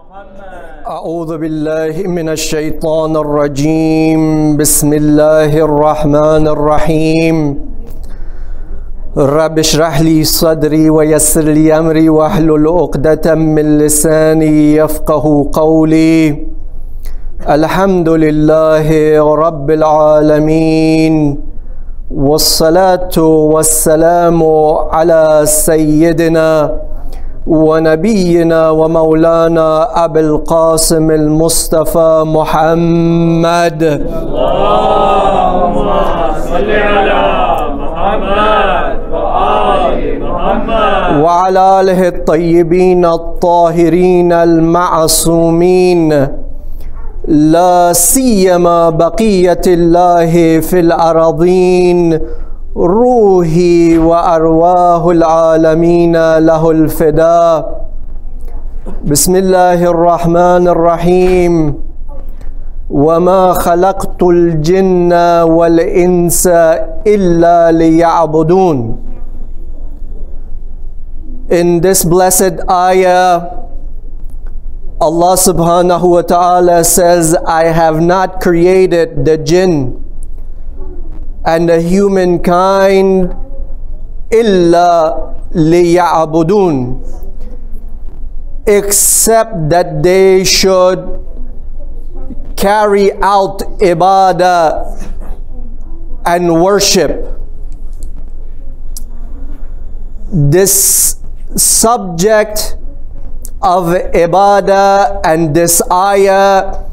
أعوذ بالله من الشيطان الرجيم بسم الله الرحمن الرحيم رب اشرح لي صدري ويسر لي أمري واحلل عقدة من لساني يفقه قولي الحمد لله رب العالمين والصلاة والسلام على سيدنا ونبينا ومولانا أبي القاسم المصطفى محمد اللهم صل على محمد وآل محمد وعلى آله الطيبين الطاهرين المعصومين لا سيما بقية الله في الأراضين روحي وأرواح العالمين له الفداء بسم الله الرحمن الرحيم وما خلقت الجن والإنس إلا ليعبدون. In this blessed ayah, Allah subhanahu wa ta'ala says, I have not created the jinn and the humankind illa liya'budun, except that they should carry out ibadah and worship. This subject of ibadah and this ayah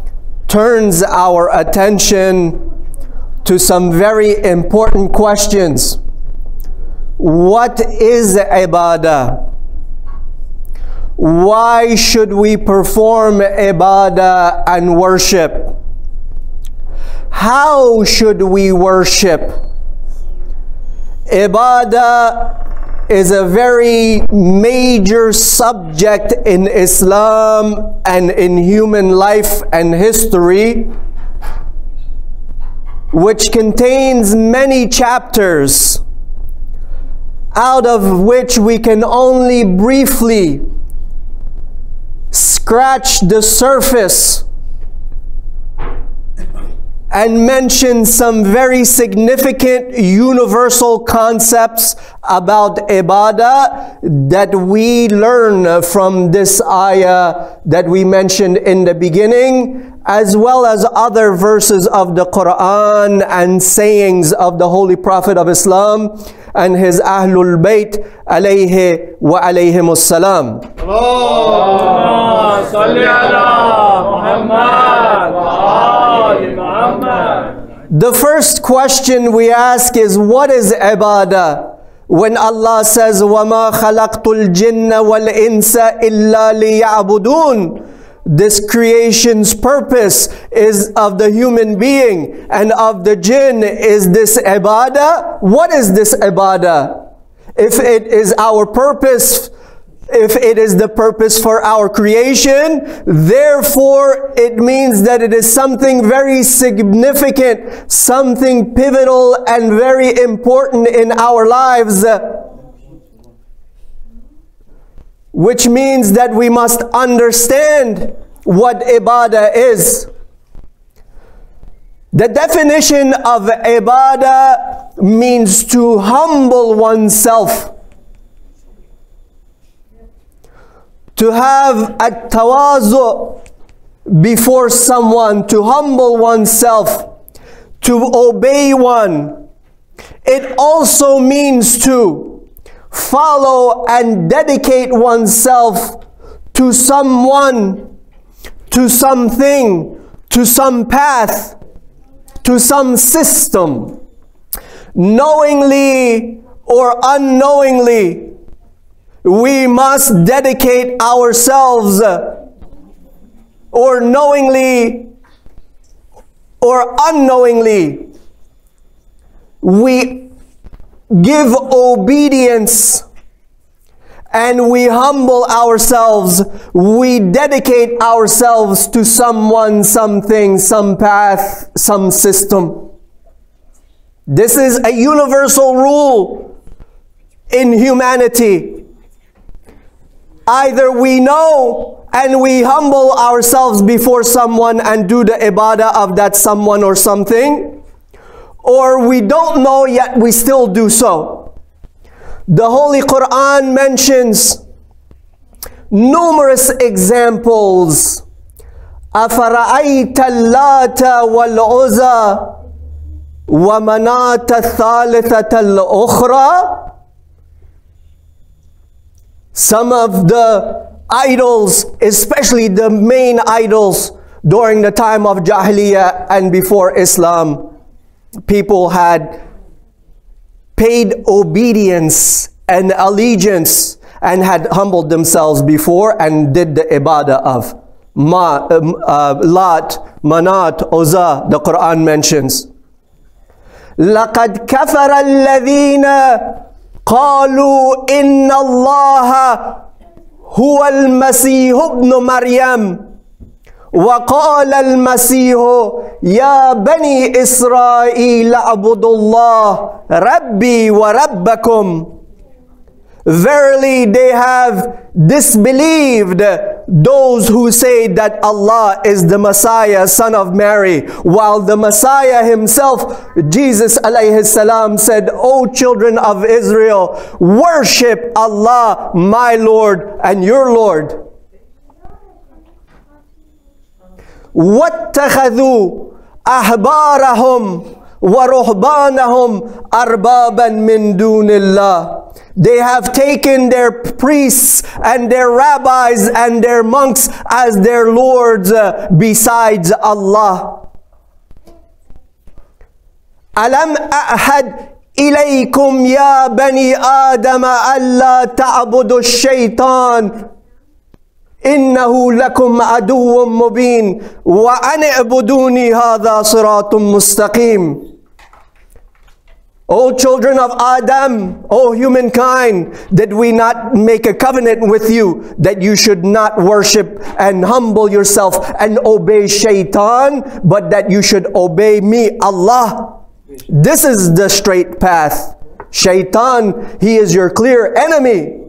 turns our attention to some very important questions. What is ibadah? Why should we perform ibadah and worship? How should we worship? Ibadah is a very major subject in Islam and in human life and history, which contains many chapters, out of which we can only briefly scratch the surface and mention some very significant universal concepts about ibadah that we learn from this ayah that we mentioned in the beginning, as well as other verses of the Quran and sayings of the Holy Prophet of Islam and his Ahlul Bayt alayhi wa alayhimus salam. Allahumma salli ala Muhammad wa ali Muhammad. The first question we ask is, what is ibadah? When Allah says, وَمَا خَلَقْتُ الْجِنَّ وَالْإِنسَ إِلَّا لِيَعْبُدُونَ, this creation's purpose is of the human being and of the jinn is this ibadah. What is this ibadah? If it is our purpose, if it is the purpose for our creation, therefore it means that it is something very significant, something pivotal and very important in our lives, which means that we must understand what ibadah is. The definition of ibadah means to humble oneself, to have a tawazu before someone, to humble oneself, to obey one. It also means to follow and dedicate oneself to someone, to something, to some path, to some system. Knowingly or unknowingly, we must dedicate ourselves, or knowingly or unknowingly, we give obedience and we humble ourselves, we dedicate ourselves to someone, something, some path, some system. This is a universal rule in humanity. Either we know and we humble ourselves before someone and do the ibadah of that someone or something, or we don't know yet we still do so. The Holy Quran mentions numerous examples. أَفَرَأَيْتَ اللَّاتَ وَالْعُزَّى وَمَنَاةَ الثَّالِثَةَ الْأُخْرَى. Some of the idols, especially the main idols during the time of Jahiliyyah and before Islam, people had paid obedience and allegiance and had humbled themselves before and did the ibadah of Lat, Manat, Uzza. The Quran mentions, لَقَدْ كَفَرَ الَّذِينَ قَالُوا إِنَّ اللَّهَ هُوَ الْمَسِيحُ ابْنُ مَرْيَمَ وَقَالَ الْمَسِيحُ يَا بَنِي إِسْرَائِيلَ اعْبُدُوا اللَّهَ رَبِّي وَرَبَّكُمْ. Verily they have disbelieved those who say that Allah is the Messiah, son of Mary, while the Messiah himself, Jesus alayhi salam, said, O children of Israel, worship Allah, my Lord and your Lord. وَاتَّخَذُوا أَحْبَارَهُمْ وَرُهْبَانَهُمْ أَرْبَابًا مِّن دُونِ اللَّهِ. They have taken their priests and their rabbis and their monks as their lords besides Allah. أَلَمْ أَعْهَدْ إِلَيْكُمْ يَا بَنِي آدَمَ أَلَّا تَعْبُدُوا الشَّيْطَانَ إِنَّهُ لَكُمْ عَدُوٌّ مُّبِينٌ وَأَنِ اعْبُدُونِي هَذَا صِرَاطٌ مُّسْتَقِيمٌ. O children of Adam, O humankind, did we not make a covenant with you that you should not worship and humble yourself and obey shaitan, but that you should obey me, Allah? This is the straight path. Shaitan, he is your clear enemy.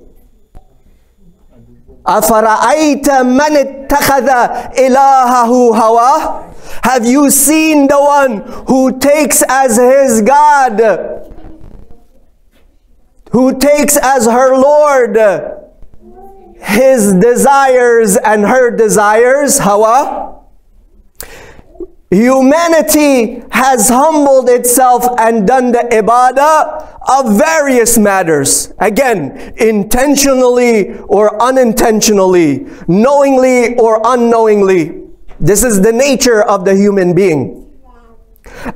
أَفَرَأَيْتَ مَنِ اتَّخَذَ إِلَهَهُ هَوَاهُ. Have you seen the one who takes as his God, who takes as her Lord his desires and her desires, Hawa? Humanity has humbled itself and done the ibadah of various matters. Again, intentionally or unintentionally, knowingly or unknowingly. This is the nature of the human being.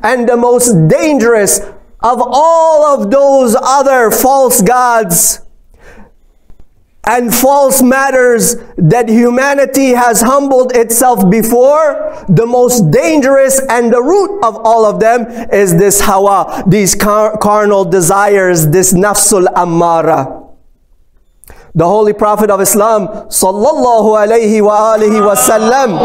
And the most dangerous of all of those other false gods and false matters that humanity has humbled itself before, the most dangerous and the root of all of them is this hawa, these carnal desires, this nafsul ammara. The Holy Prophet of Islam, sallallahu alayhi wa alihi wa sallam,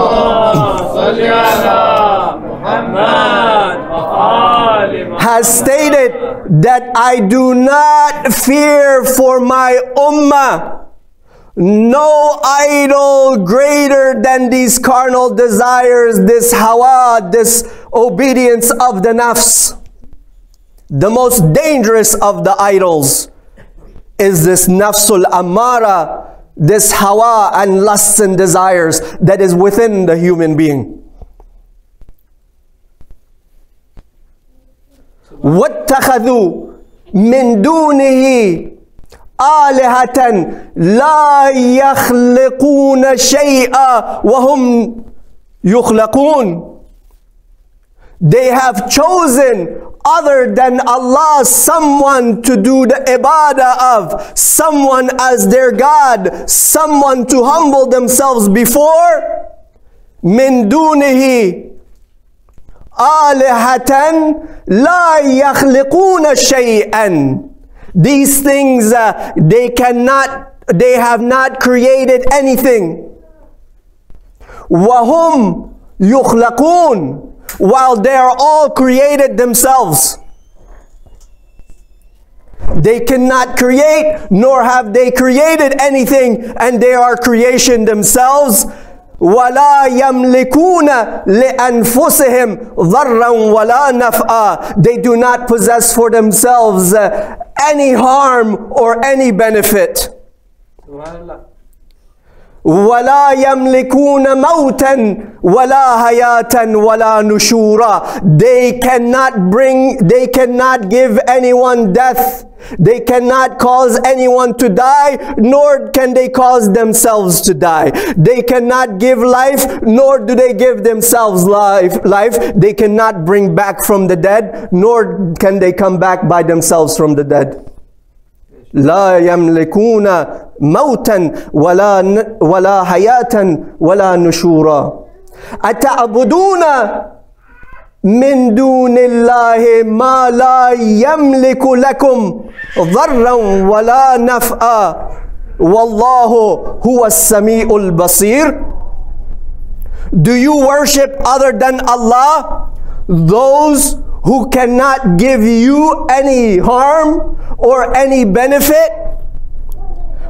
has stated that I do not fear for my ummah no idol greater than these carnal desires, this hawa, this obedience of the nafs. The most dangerous of the idols is this nafsul ammara, this hawa and lusts and desires that is within the human being. وَاتَّخَذُوا مِن دُونِهِ آلِهَةً لَا يَخْلِقُونَ شَيْئًا وَهُمْ يُخْلَقُونَ. They have chosen other than Allah someone to do the ibadah of, someone as their God, someone to humble themselves before. مِن دُونِهِ آلِهَةً لَا يَخْلِقُونَ شَيْئًا. These things, they have not created anything. وَهُمْ يُخْلَقُونَ. While they are all created themselves. They cannot create, nor have they created anything, and they are creation themselves. وَلَا يَمْلِكُونَ لِأَنفُسِهِمْ ضَرًّا وَلَا نَفْعًا. They do not possess for themselves any harm or any benefit. وَلَا يَمْلِكُونَ مَوْتًا وَلَا حَيَاةً وَلَا نُشُورًا. They cannot give anyone death. They cannot cause anyone to die, nor can they cause themselves to die. They cannot give life, nor do they give themselves life. They cannot bring back from the dead, nor can they come back by themselves from the dead. لا يملكون موتا ولا حياة ولا نشورا. أتعبدون من دون الله ما لا يملك لكم ضرا ولا نفعا والله هو السميع البصير. Do you worship other than Allah those who cannot give you any harm or any benefit,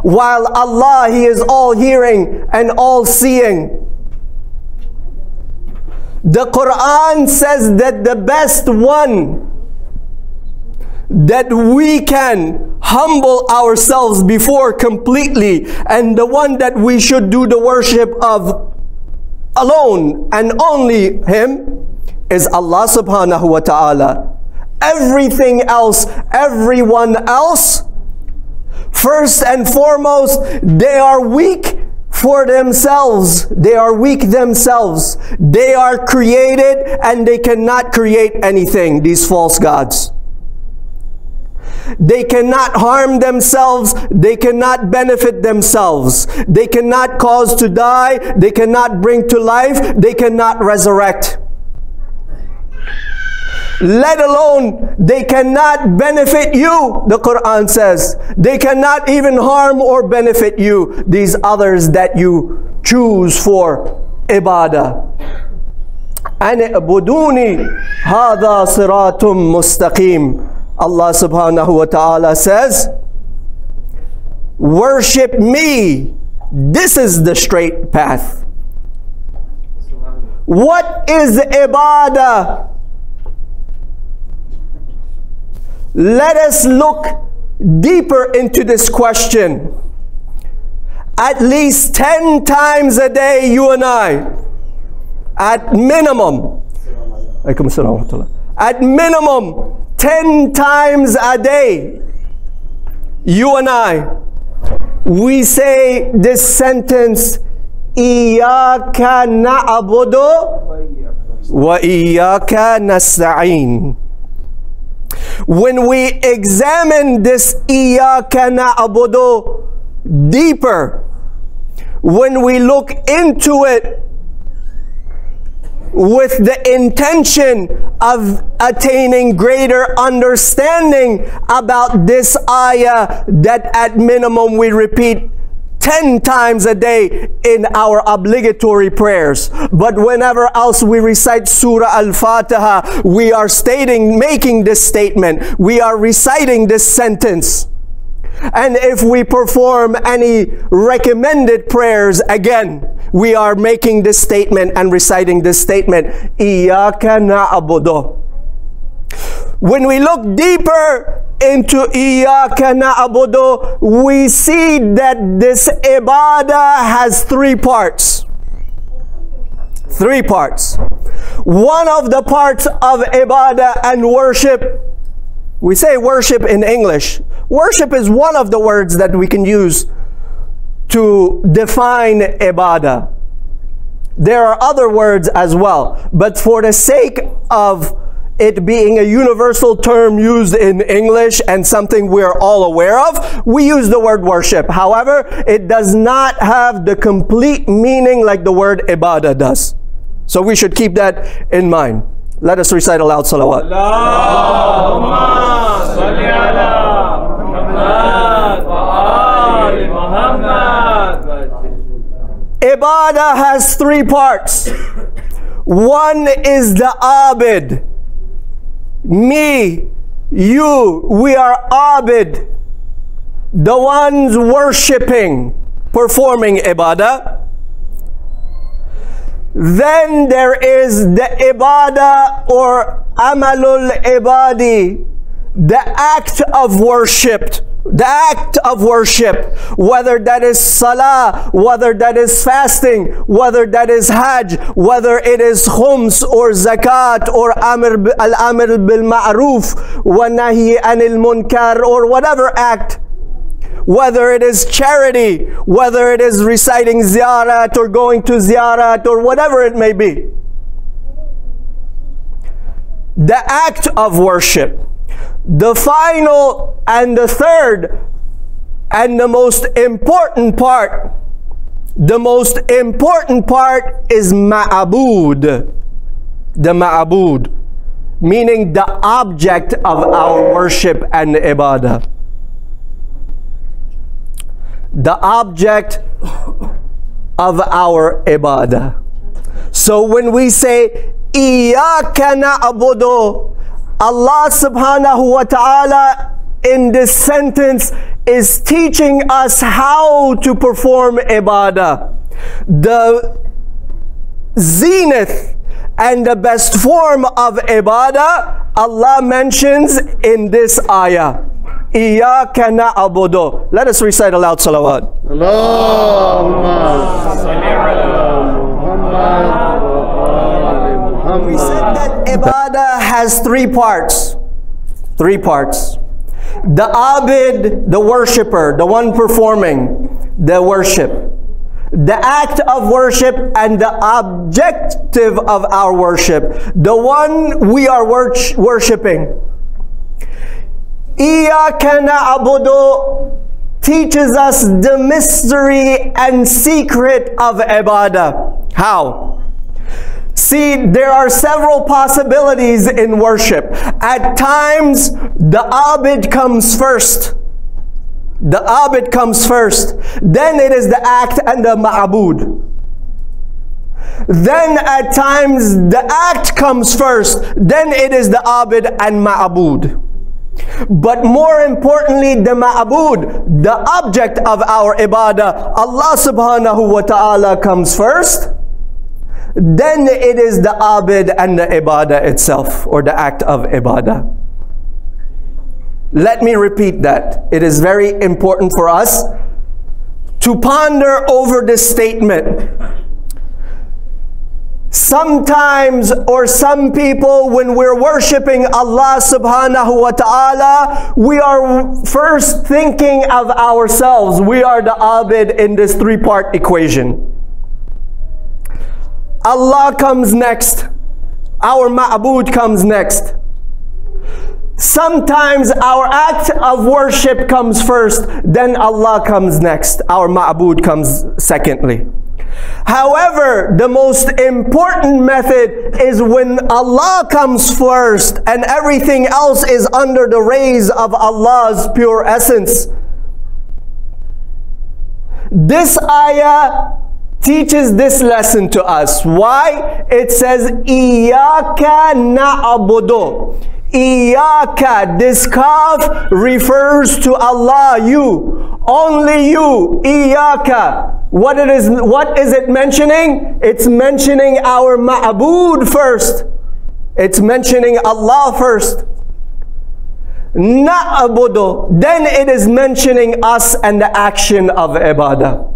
while Allah, He is all hearing and all seeing? The Quran says that the best one that we can humble ourselves before completely, and the one that we should do the worship of alone and only Him, is Allah subhanahu wa ta'ala. Everything else, everyone else, first and foremost, they are weak for themselves. They are weak themselves. They are created and they cannot create anything, these false gods. They cannot harm themselves. They cannot benefit themselves. They cannot cause to die. They cannot bring to life. They cannot resurrect. Let alone they cannot benefit you, the Quran says. They cannot even harm or benefit you, these others that you choose for ibadah. أَنِ اعْبُدُونِي هَذَا صِرَاطٌ مُسْتَقِيمٌ. Allah subhanahu wa ta'ala says, worship me. This is the straight path. What is ibadah? Let us look deeper into this question. At least 10 times a day, you and I, at minimum, at minimum 10 times a day, you and I, we say this sentence, إِيَّاكَ نَعْبُدُ وَإِيَّاكَ نَسْتَعِينُ. When we examine this إِيَّاكَ نَعْبُدُ deeper, when we look into it with the intention of attaining greater understanding about this ayah that at minimum we repeat 10 times a day in our obligatory prayers. But whenever else we recite Surah Al-Fatiha, we are making this statement. We are reciting this sentence. And if we perform any recommended prayers, again, we are making this statement and reciting this statement. Iyaka na'budu. When we look deeper into Iyaka na'budu, we see that this ibadah has 3 parts. 3 parts. One of the parts of ibadah and worship, we say worship in English. Worship is one of the words that we can use to define ibadah. There are other words as well, but for the sake of it being a universal term used in English and something we're all aware of, we use the word worship. However, it does not have the complete meaning like the word ibadah does. So we should keep that in mind. Let us recite aloud salawat. Allahumma salli ala Muhammad wa ali Muhammad. Ibadah has 3 parts. One is the abid. Me, we are abid, the ones worshipping, performing ibadah. Then there is the ibadah or amalul ibadi, the act of worship. The act of worship, whether that is salah, whether that is fasting, whether that is hajj, whether it is khums or zakat or al-amr bil ma'ruf wa nahi anil munkar, or whatever act, whether it is charity, whether it is reciting ziyarat or going to ziyarat or whatever it may be. The act of worship. The final and the third and the most important part, is ma'abud. The ma'abud, meaning the object of our worship and ibadah. The object of our ibadah. So when we say Iyaka na'budu, Allah subhanahu wa ta'ala in this sentence is teaching us how to perform ibadah. The zenith and the best form of ibadah Allah mentions in this ayah. Iyaka na'budu. Let us recite aloud salawat. Allahumma salli ala Muhammad. We said that ibadah has three parts. Three parts. The abid, the worshipper, the one performing the worship. The act of worship and the objective of our worship. The one we are worshipping. Iyaka na'budu teaches us the mystery and secret of ibadah. How? See, there are several possibilities in worship. At times, the abid comes first. The abid comes first. Then it is the act and the ma'abud. Then at times, the act comes first. Then it is the abid and ma'abud. But more importantly, the ma'abud, the object of our ibadah, Allah subhanahu wa ta'ala comes first. Then it is the abid and the ibadah itself, or the act of ibadah. Let me repeat that. It is very important for us to ponder over this statement. Sometimes, or some people, when we're worshiping Allah subhanahu wa ta'ala, we are first thinking of ourselves. We are the abid in this three-part equation. Allah comes next. Our ma'bud comes next. Sometimes our act of worship comes first, then Allah comes next. Our ma'bud comes secondly. However, the most important method is when Allah comes first and everything else is under the rays of Allah's pure essence. This ayah teaches this lesson to us. Why? It says, Iyaka na'budu. Iyaka, this kaf refers to Allah, you. Only you. Iyaka. What is it mentioning? It's mentioning our ma'bud first. It's mentioning Allah first. Na'budu. Then it is mentioning us and the action of ibadah.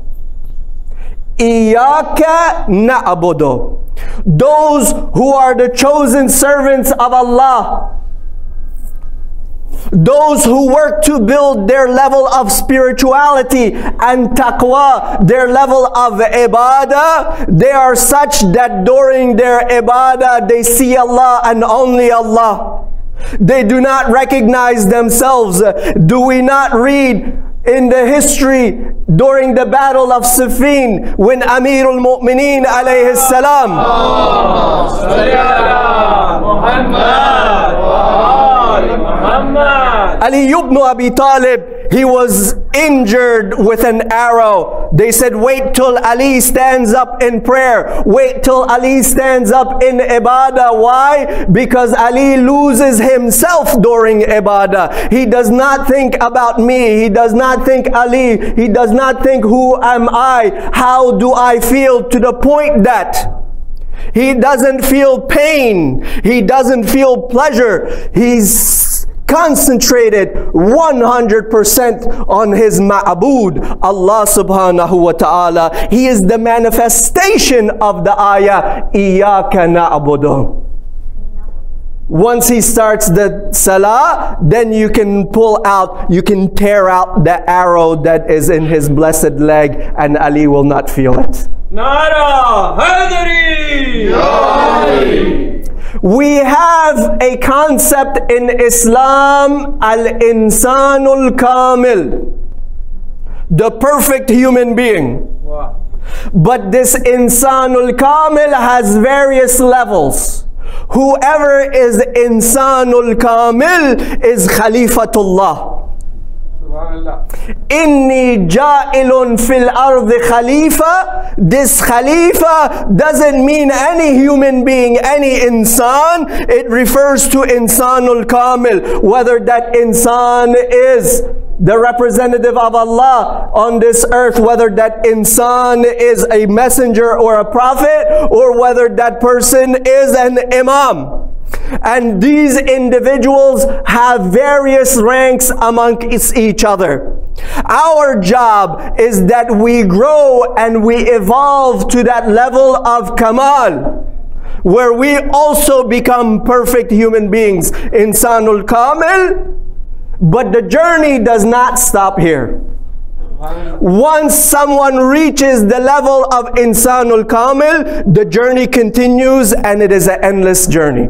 Iyaka na'budu. Those who are the chosen servants of Allah, those who work to build their level of spirituality and taqwa, their level of ibadah, they are such that during their ibadah they see Allah and only Allah. They do not recognize themselves. Do we not read in the history during the battle of Siffin when Amirul Mu'mineen alayhi salam Ali ibn Abi Talib, he was injured with an arrow. They said, wait till Ali stands up in prayer. Wait till Ali stands up in ibadah. Why? Because Ali loses himself during ibadah. He does not think about me. He does not think Ali. He does not think, who am I? How do I feel? To the point that he doesn't feel pain. He doesn't feel pleasure. He's concentrated 100% on his ma'bud, Allah subhanahu wa ta'ala. He is the manifestation of the ayah, Iyaka na'budu. Once he starts the salah, then you can pull out, you can tear out the arrow that is in his blessed leg, and Ali will not feel it. Nara Hadri! We have a concept in Islam, al-insanul kamil, the perfect human being. Wow. But this insanul kamil has various levels. Whoever is insanul kamil is Khalifatullah. Inni ja'ilun fil ardi khalifa. This khalifa doesn't mean any human being, any insan. It refers to insanul kamil, whether that insan is the representative of Allah on this earth, whether that insan is a messenger or a prophet, or whether that person is an imam. And these individuals have various ranks amongst each other. Our job is that we grow and we evolve to that level of kamal, where we also become perfect human beings, insanul kamil. But the journey does not stop here. Once someone reaches the level of insanul kamil, the journey continues, and it is an endless journey.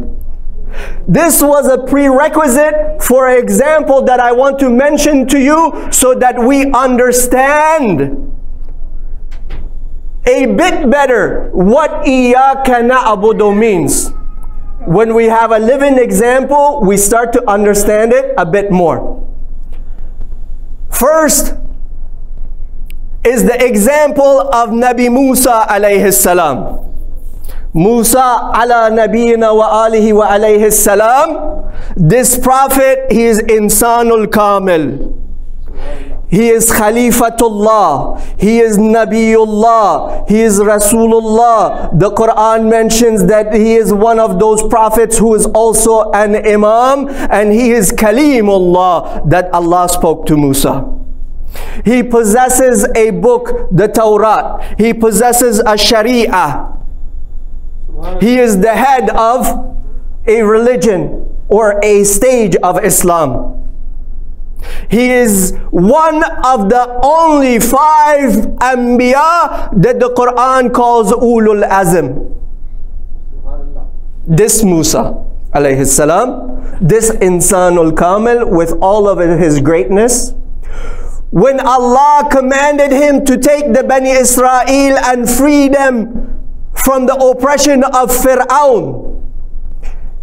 This was a prerequisite for an example that I want to mention to you, so that we understand a bit better what Iyaka na'budu means. When we have a living example, we start to understand it a bit more. First is the example of Nabi Musa alayhi salam. Musa ala nabiyina wa alihi wa alayhi salam. This prophet, he is insanul kamil. He is Khalifatullah. He is Nabiullah. He is Rasulullah. The Quran mentions that he is one of those prophets who is also an imam, and he is Kalimullah, that Allah spoke to Musa. He possesses a book, the Torah. He possesses a Sharia. He is the head of a religion or a stage of Islam. He is one of the only 5 Anbiya that the Quran calls Ulul Azm. This Musa alayhi salam, this Insanul Kamil, with all of his greatness, when Allah commanded him to take the Bani Israel and free them from the oppression of Fir'aun,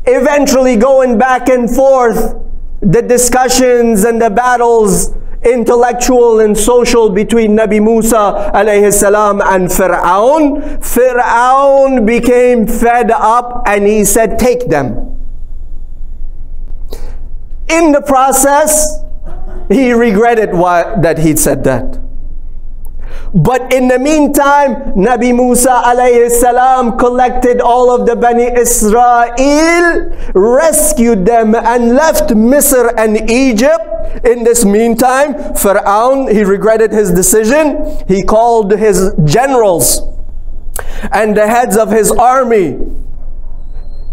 eventually going back and forth, the discussions and the battles, intellectual and social, between Nabi Musa alayhi salam and Fir'aun. Fir'aun became fed up and he said, take them. In the process, he regretted that he'd said that. But in the meantime, Nabi Musa alayhi salam collected all of the Bani Israel, rescued them, and left Misr and Egypt. In this meantime, Fir'aun, he regretted his decision. He called his generals and the heads of his army.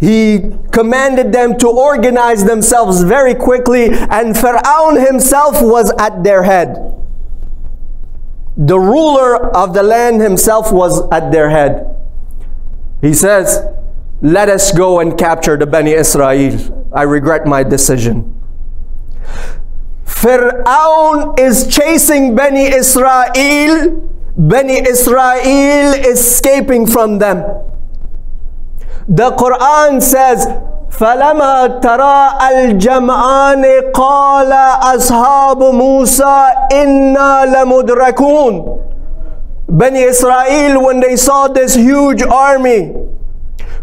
He commanded them to organize themselves very quickly, and Fir'aun himself was at their head. The ruler of the land himself was at their head. He says, let us go and capture the Bani Israel. I regret my decision. Fir'aun is chasing Bani Israel. Bani Israel is escaping from them. The Quran says, فَلَمَا تَرَى الْجَمْعَانِ قَالَ أَصْحَابُ مُوسَى إِنَّا لَمُدْرَكُونَ. Bani Israel, when they saw this huge army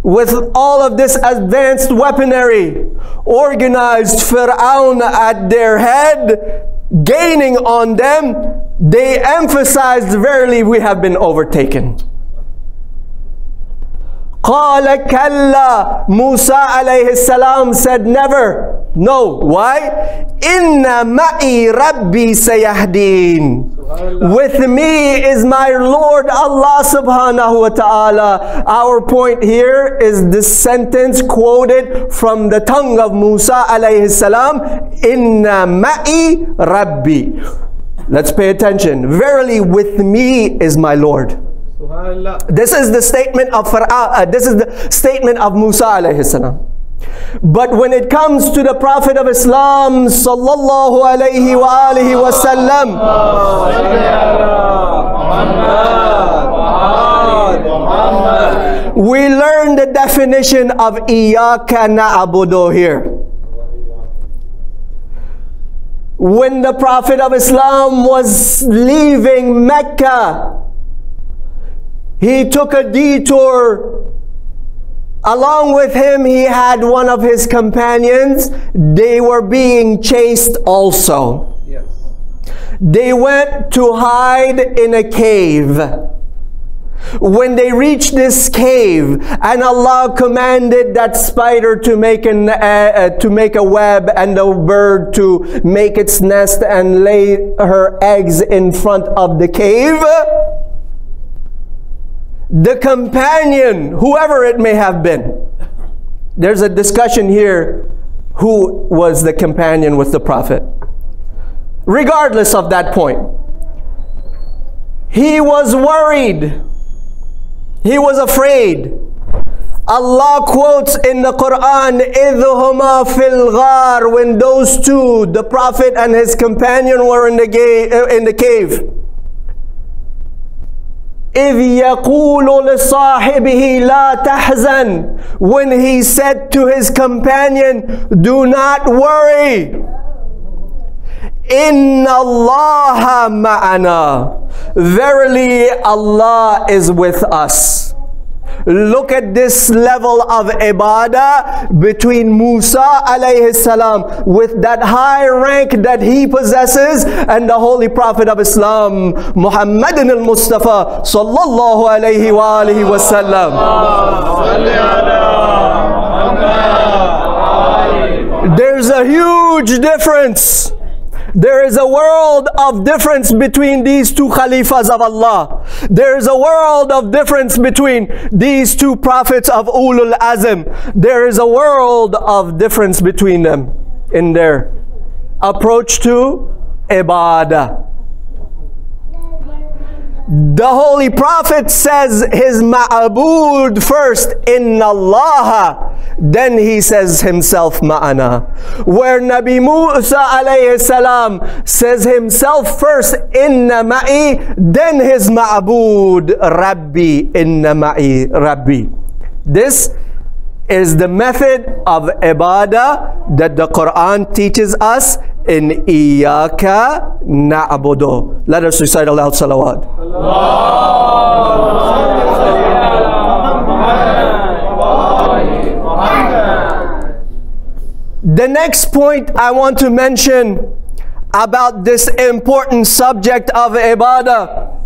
with all of this advanced weaponry, organized Fir'aun at their head, gaining on them, they emphasized, verily we have been overtaken. قَالَ كَلَّا. Musa alayhi salam said never. No. Why? إِنَّ مَعِي رَبِّي سَيَهْدِينَ. With me is my Lord Allah subhanahu wa ta'ala. Our point here is this sentence quoted from the tongue of Musa alayhi salam. Inna ma'i Rabbi. Let's pay attention. Verily with me is my Lord. This is the statement of this is the statement of Musa alayhi salam. But when it comes to the Prophet of Islam sallallahu alayhi wa alihi wa sallam, we learn the definition of Iyaka na'budu here. When the Prophet of Islam was leaving Mecca, he took a detour. Along with him, he had one of his companions. They were being chased also. Yes. They went to hide in a cave. When they reached this cave, and Allah commanded that spider to make a web, and the bird to make its nest and lay her eggs in front of the cave, the companion, whoever it may have been, there's a discussion here who was the companion with the Prophet. Regardless of that point, he was worried. He was afraid. Allah quotes in the Quran, إِذْ هُمَا فِي الْغَارِ, when those two, the Prophet and his companion, were in the cave. إِذْ يَقُولُ لِصَاحِبِهِ لَا تَحْزَنْ, when he said to his companion, do not worry. إِنَّ اللَّهَ مَعَنَا, verily Allah is with us. Look at this level of ibadah between Musa alayhi salam, with that high rank that he possesses, and the Holy Prophet of Islam, Muhammadin al-Mustafa sallallahu alayhi wa alihi wa sallam. There's a huge difference. There is a world of difference between these two Khalifas of Allah. There is a world of difference between these two prophets of Ulul Azm. There is a world of difference between them in their approach to ibadah. The Holy Prophet says his ma'abud first, Inna Allah, then he says himself ma'ana. Where Nabi Musa alayhi salam says himself first, Inna ma'i, then his ma'abud, Rabbi, Inna ma'i, Rabbi. This is the method of ibadah that the Quran teaches us in Iyaka na'budu. Let us recite aloud salawat. The next point I want to mention about this important subject of ibadah,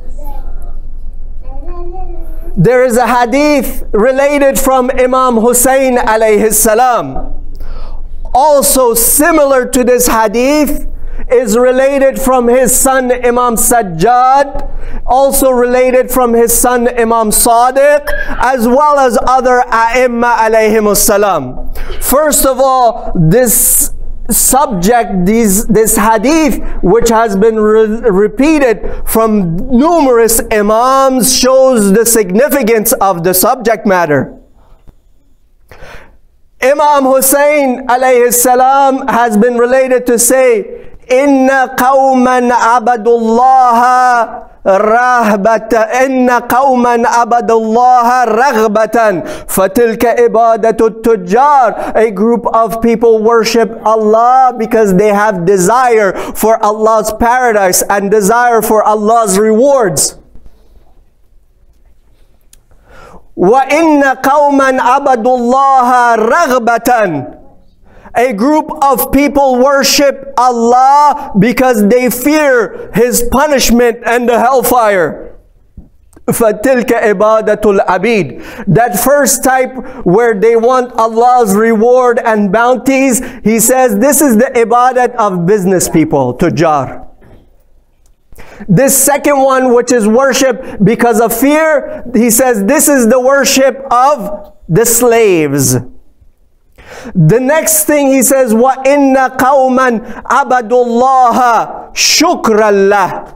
there is a hadith related from Imam Hussein alayhi salam. Also similar to this hadith is related from his son Imam Sajjad, also related from his son Imam Sadiq, as well as other A'imma alayhimus salam. First of all, this subject, this hadith, which has been repeated from numerous imams, shows the significance of the subject matter. Imam Hussein alayhi salam has been related to say Inna qawman abadullaha raghbatan fatilka ibadatul tujjar. A group of people worship Allah because they have desire for Allah's paradise and desire for Allah's rewards. Wa inna qawman abadullaha raghbatan. A group of people worship Allah because they fear His punishment and the hellfire. فَتِلْكَ إِبَادَةُ الْعَبِيدِ. That first type where they want Allah's reward and bounties, He says this is the ibadat of business people, tujjar. This second one, which is worship because of fear, He says this is the worship of the slaves. The next thing He says, وَإِنَّ قَوْمًا عَبَدُوا اللَّهَ شُكْرًا لَهُ,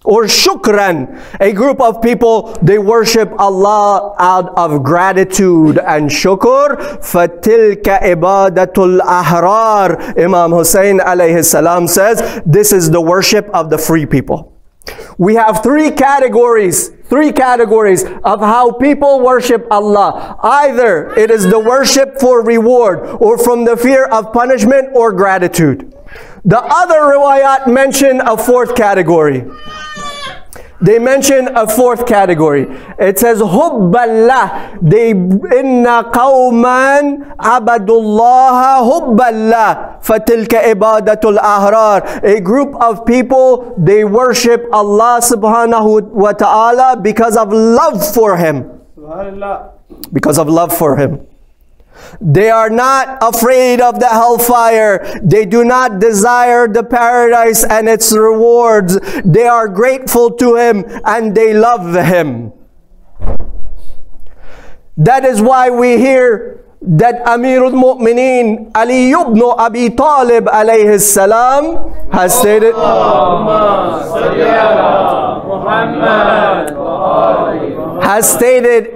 or shukran. A group of people, they worship Allah out of gratitude and shukr. فَتِلْكَ إِبَادَةُ الْأَحْرَارِ. Imam Hussein alayhi salam says, this is the worship of the free people. We have three categories of how people worship Allah. Either it is the worship for reward, or from the fear of punishment, or gratitude. The other riwayat mention a fourth category. They mention a fourth category. It says, Hubballah. Inna qawman abadullaha hubballah. Fatilka ibadatul ahrar. A group of people, they worship Allah subhanahu wa ta'ala because of love for Him. Because of love for Him. They are not afraid of the hellfire. They do not desire the paradise and its rewards. They are grateful to Him and they love Him. That is why we hear that Amirul Mu'mineen Ali ibn Abi Talib alayhi salam has stated,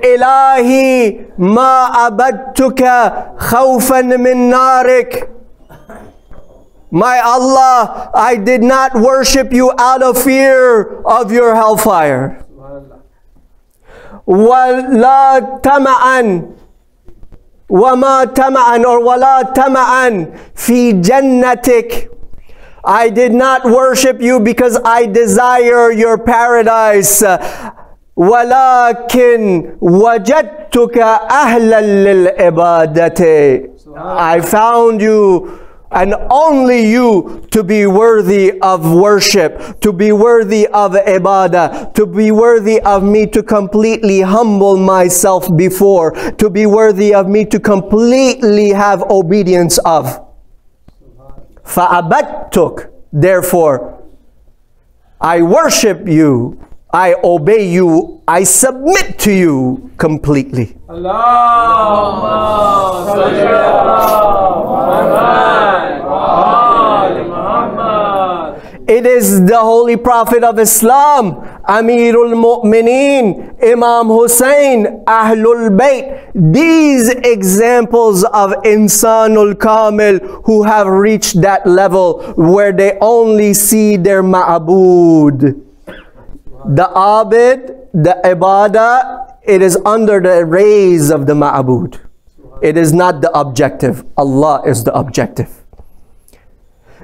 Ilahi ma abadtuka khawfan min narik. My Allah, I did not worship you out of fear of your hellfire. Wala tama'an, wama tama'an, or wala tama'an fi jannatik. I did not worship you because I desire your paradise. وَلَكِنْ وَجَدْتُكَ أَهْلًا لِلْعِبَادَةِ. I found you, and only you, to be worthy of worship, to be worthy of ibadah, to be worthy of me to completely humble myself before, to be worthy of me to completely have obedience of. فَأَبَدْتُكَ. Therefore, I worship you, I obey you, I submit to you completely. It is the Holy Prophet of Islam, Amirul Mu'mineen, Imam Hussein, Ahlul Bayt. These examples of Insanul Kamil who have reached that level where they only see their ma'abud. The abid, the ibadah, it is under the rays of the ma'abud. It is not the objective. Allah is the objective.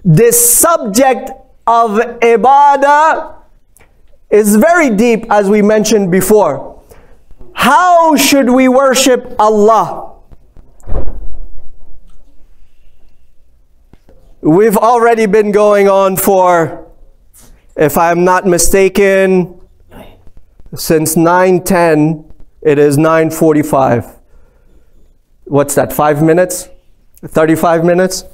This subject of ibadah is very deep, as we mentioned before. How should we worship Allah? We've already been going on for, if I'm not mistaken, since 9:10, it is 9:45. What's that, 5 minutes? 35 minutes?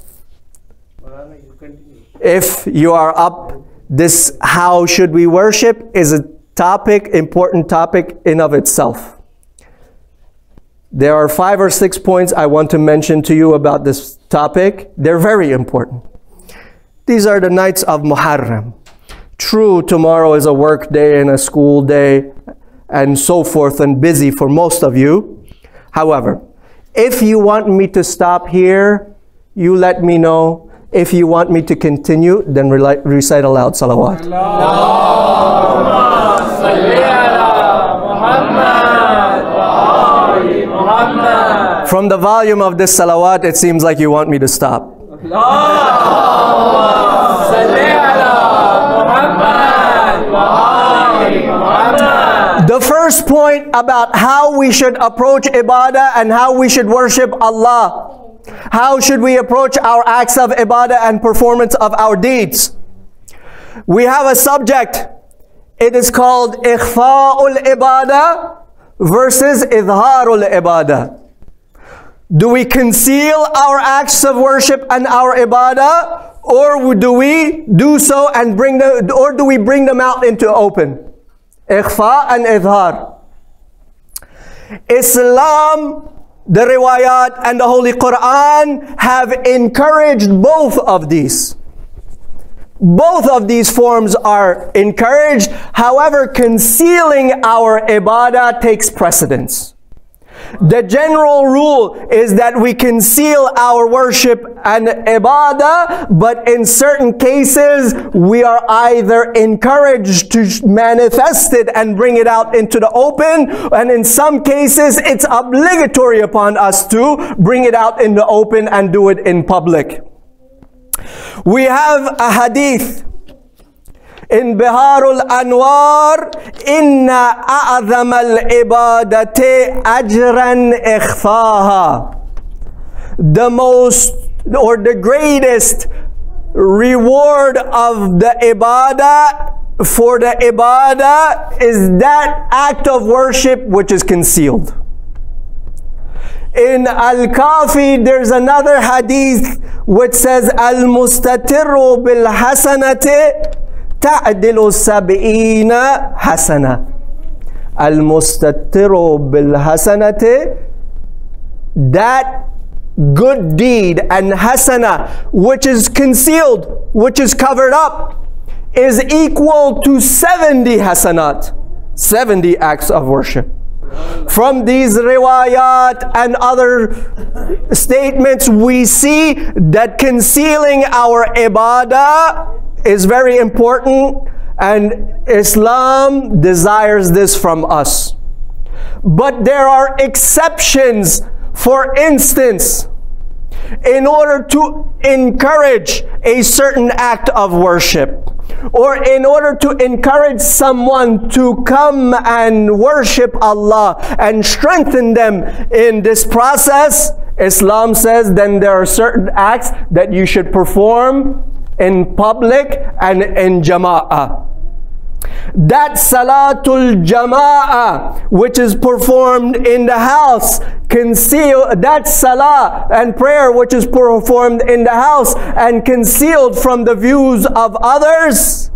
If you are up, this how should we worship is a topic, important topic in of itself. There are 5 or 6 points I want to mention to you about this topic. They're very important. These are the nights of Muharram. True, tomorrow is a work day and a school day and so forth and busy for most of you. However, if you want me to stop here, you let me know. If you want me to continue, then recite aloud salawat. From the volume of this salawat, it seems like you want me to stop. The first point about how we should approach ibadah and how we should worship Allah. How should we approach our acts of ibadah and performance of our deeds? We have a subject. It is called ikhfa'ul ibadah versus idharul ibadah. Do we conceal our acts of worship and our ibadah, or do we do so and do we bring them out into open? Ikhfa and idhar. Islam, the riwayat and the Holy Quran have encouraged both of these. Both of these forms are encouraged. However, concealing our ibadah takes precedence. The general rule is that we conceal our worship and ibadah, but in certain cases, we are either encouraged to manifest it and bring it out into the open, and in some cases, it's obligatory upon us to bring it out in the open and do it in public. We have a hadith in Biharul Anwar, Inna a'adhama al-ibadati ajran ikhfaha. The most or the greatest reward of the ibadah for the ibadah is that act of worship which is concealed. In Al-Kafi, there's another hadith which says, Al-mustatirru bil-hasanati ta'dilu sab'ina hasana. Al-mustatirru bil-hasanati, that good deed and hasana, which is concealed, which is covered up, is equal to 70 hasanat, 70 acts of worship. From these riwayat and other statements, we see that concealing our ibadah is very important, and Islam desires this from us. But there are exceptions. For instance, in order to encourage a certain act of worship, or in order to encourage someone to come and worship Allah and strengthen them in this process, Islam says then there are certain acts that you should perform in public and in jama'ah. That salatul jama'ah which is performed in the house, that salah and prayer which is performed in the house and concealed from the views of others,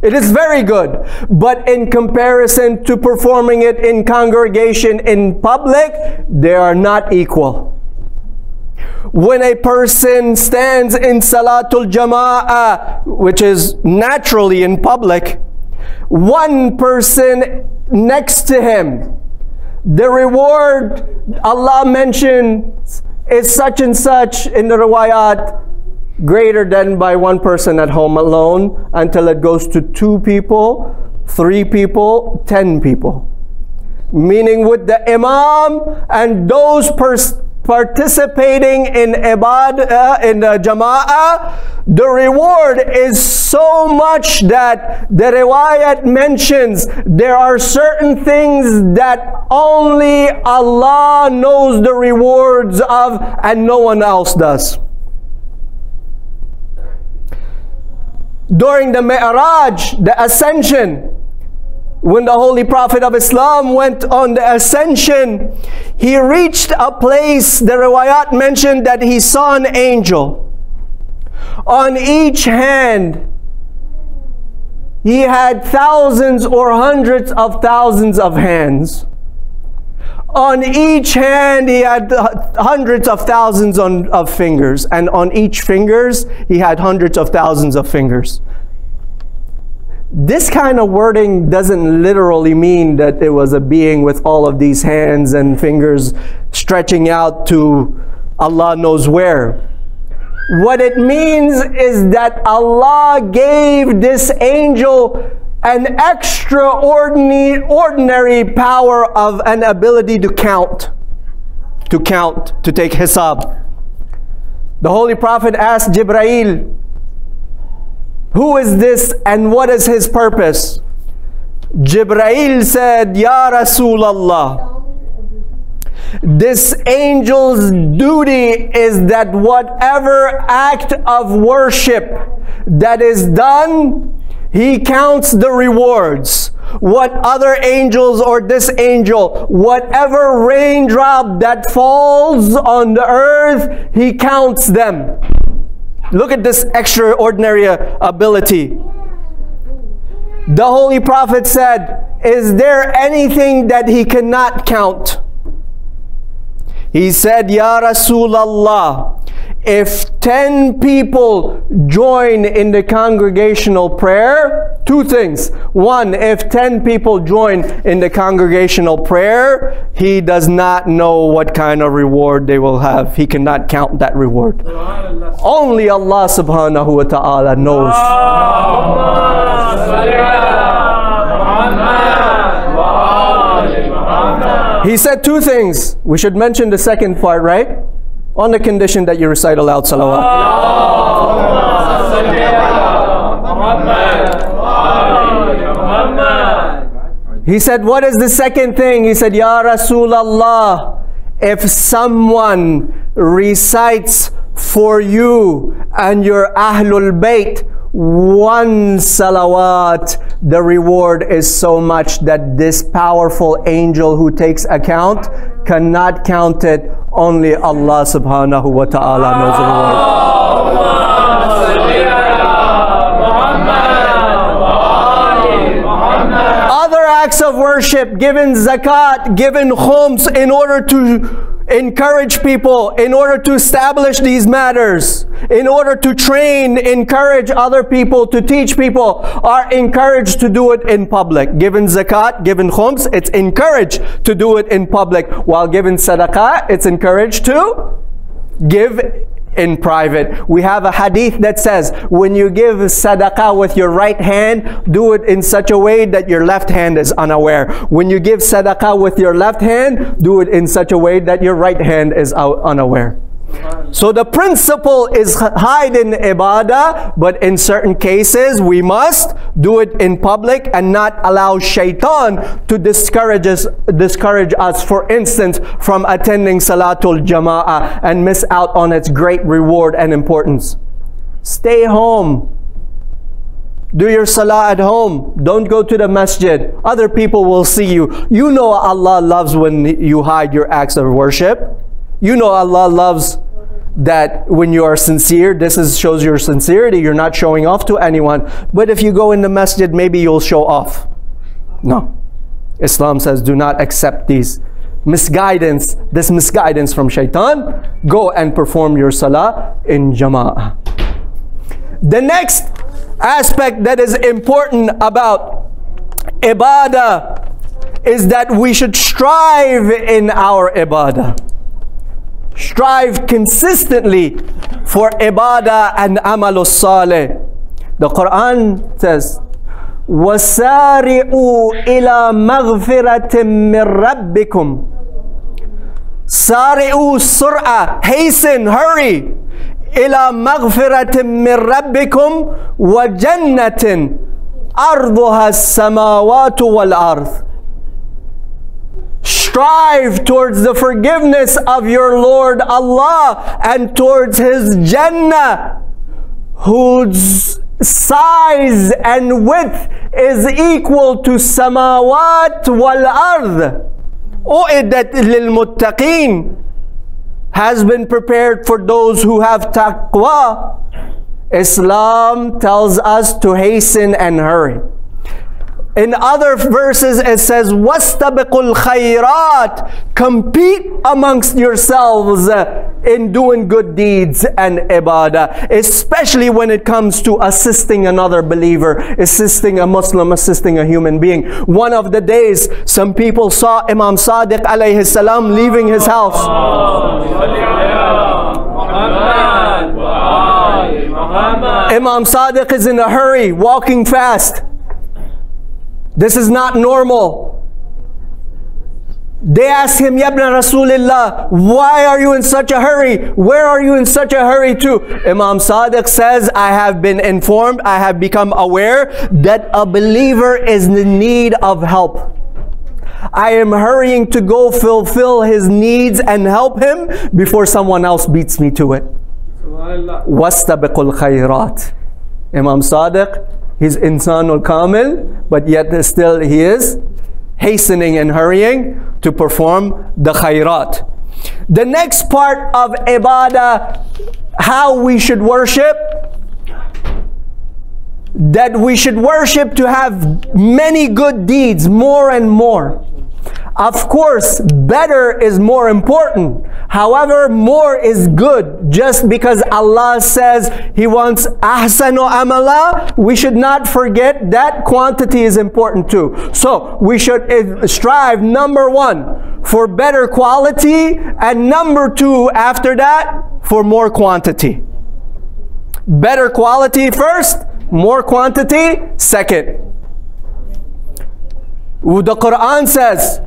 it is very good. But in comparison to performing it in congregation in public, they are not equal. When a person stands in Salatul Jama'ah, which is naturally in public, one person next to him, the reward Allah mentions is such and such in the riwayat, greater than by one person at home alone, until it goes to 2 people, 3 people, 10 people. Meaning with the imam and those participating in ibadah, in the jama'ah, the reward is so much that the riwayat mentions there are certain things that only Allah knows the rewards of and no one else does. During the Mi'raj, the ascension, when the Holy Prophet of Islam went on the ascension, he reached a place, the riwayat mentioned that he saw an angel. On each hand, he had thousands or hundreds of thousands of hands. On each hand, he had hundreds of thousands of fingers. And on each fingers, he had hundreds of thousands of fingers. This kind of wording doesn't literally mean that it was a being with all of these hands and fingers stretching out to Allah knows where. What it means is that Allah gave this angel an extraordinary power of an ability to count, to take hisab. The Holy Prophet asked Jibreel, who is this and what is his purpose? Jibreel said, Ya Rasulallah, this angel's duty is that whatever act of worship that is done, he counts the rewards. What other angels or this angel, whatever raindrop that falls on the earth, he counts them. Look at this extraordinary ability. The Holy Prophet said, is there anything that he cannot count? He said, Ya Rasulallah, if 10 people join in the congregational prayer, two things. One, if 10 people join in the congregational prayer, he does not know what kind of reward they will have. He cannot count that reward. Only Allah subhanahu wa ta'ala knows. He said two things. We should mention the second part, right? On the condition that you recite aloud salawat. He said, what is the second thing? He said, Ya Rasulallah, if someone recites for you and your Ahlul Bayt one salawat, the reward is so much that this powerful angel who takes account cannot count it. Only Allah subhanahu wa ta'ala knows the reward. Other acts of worship, given zakat, given khums, in order to encourage people, in order to establish these matters, in order to train, encourage other people, to teach people, are encouraged to do it in public. Given zakat, given khums, it's encouraged to do it in public. While given sadaqah, it's encouraged to give in private. We have a hadith that says, when you give sadaqah with your right hand, do it in such a way that your left hand is unaware. When you give sadaqah with your left hand, do it in such a way that your right hand is unaware. So the principle is hide in ibadah, but in certain cases we must do it in public and not allow shaitan to discourage us, for instance, from attending Salatul Jama'ah and miss out on its great reward and importance. Stay home. Do your salah at home. Don't go to the masjid. Other people will see you. You know Allah loves when you hide your acts of worship. You know Allah loves that when you are sincere. This shows your sincerity. You're not showing off to anyone. But if you go in the masjid, maybe you'll show off. No. Islam says do not accept this misguidance from shaitan. Go and perform your salah in jama'ah. The next aspect that is important about ibadah is that we should strive in our ibadah. Strive consistently for ibadah and amalus salih. The Quran says, وَسَارِعُوا إِلَى مَغْفِرَةٍ مِّن رَبِّكُمْ. Sari'u sur'a, hasten, hurry. إِلَى مَغْفِرَةٍ مِّن رَبِّكُمْ وَجَنَّةٍ أَرْضُهَا السَّمَاوَاتُ وَالْأَرْضُ. Strive towards the forgiveness of your Lord Allah and towards His Jannah, whose size and width is equal to samawat wal ard. U'iddat lil muttaqeen, has been prepared for those who have taqwa. Islam tells us to hasten and hurry. In other verses it says, وَاسْتَبِقُوا الْخَيْرَاتِ, compete amongst yourselves in doing good deeds and ibadah, especially when it comes to assisting another believer, assisting a Muslim, assisting a human being. One of the days, some people saw Imam Sadiq alayhi salam leaving his house. Muhammad. Imam Sadiq is in a hurry, walking fast. This is not normal. They asked him, Ya ibn Rasulillah, why are you in such a hurry? Where are you in such a hurry to? Imam Sadiq says, I have been informed, I have become aware that a believer is in need of help. I am hurrying to go fulfill his needs and help him before someone else beats me to it. Wastabiqul khayrat. Imam Sadiq, he's insanul kamil, but yet still he is hastening and hurrying to perform the khayrat. The next part of ibadah, how we should worship, that we should worship to have many good deeds, more and more. Of course, better is more important. However, more is good. Just because Allah says He wants ahsanu amala, we should not forget that quantity is important too. So we should strive, number one, for better quality, and number two, after that, for more quantity. Better quality first, more quantity second. The Quran says,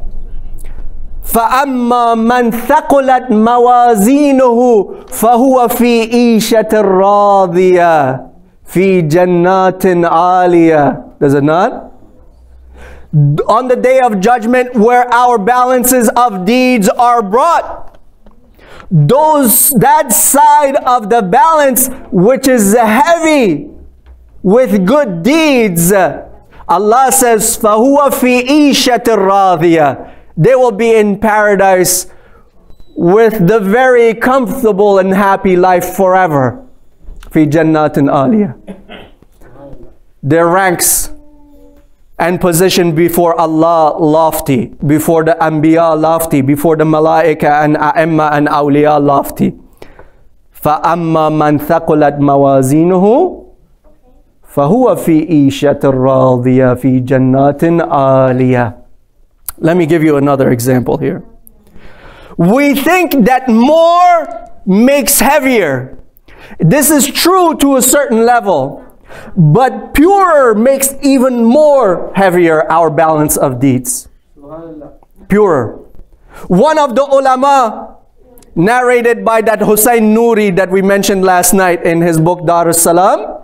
فَأَمَّا مَنْ ثَقُلَتْ مَوَازِينُهُ فَهُوَ فِي عِيشَةٍ رَاضِيَةٍ فِي جَنَّاتٍ عَالِيَةٍ. Does it not? On the day of judgment, where our balances of deeds are brought, that side of the balance which is heavy with good deeds, Allah says, فَهُوَ فِي عِيشَةٍ رَاضِيَةٍ. They will be in paradise with the very comfortable and happy life forever. فِي جَنَّاتٍ عَالِيَةٍ. Their ranks and position before Allah lofty, before the Anbiya lofty, before the Malaika and A'imma and Awliya lofty. فَأَمَّا مَنْ ثَقُلَتْ مَوَازِينُهُ فَهُوَ فِي عِيشَةٍ رَاضِيَةٍ فِي جَنَّاتٍ عَالِيَةٍ. Let me give you another example here. We think that more makes heavier. This is true to a certain level. But purer makes even more heavier our balance of deeds. Purer. One of the ulama, narrated by that Hussein Noori that we mentioned last night in his book Dar es-Salam,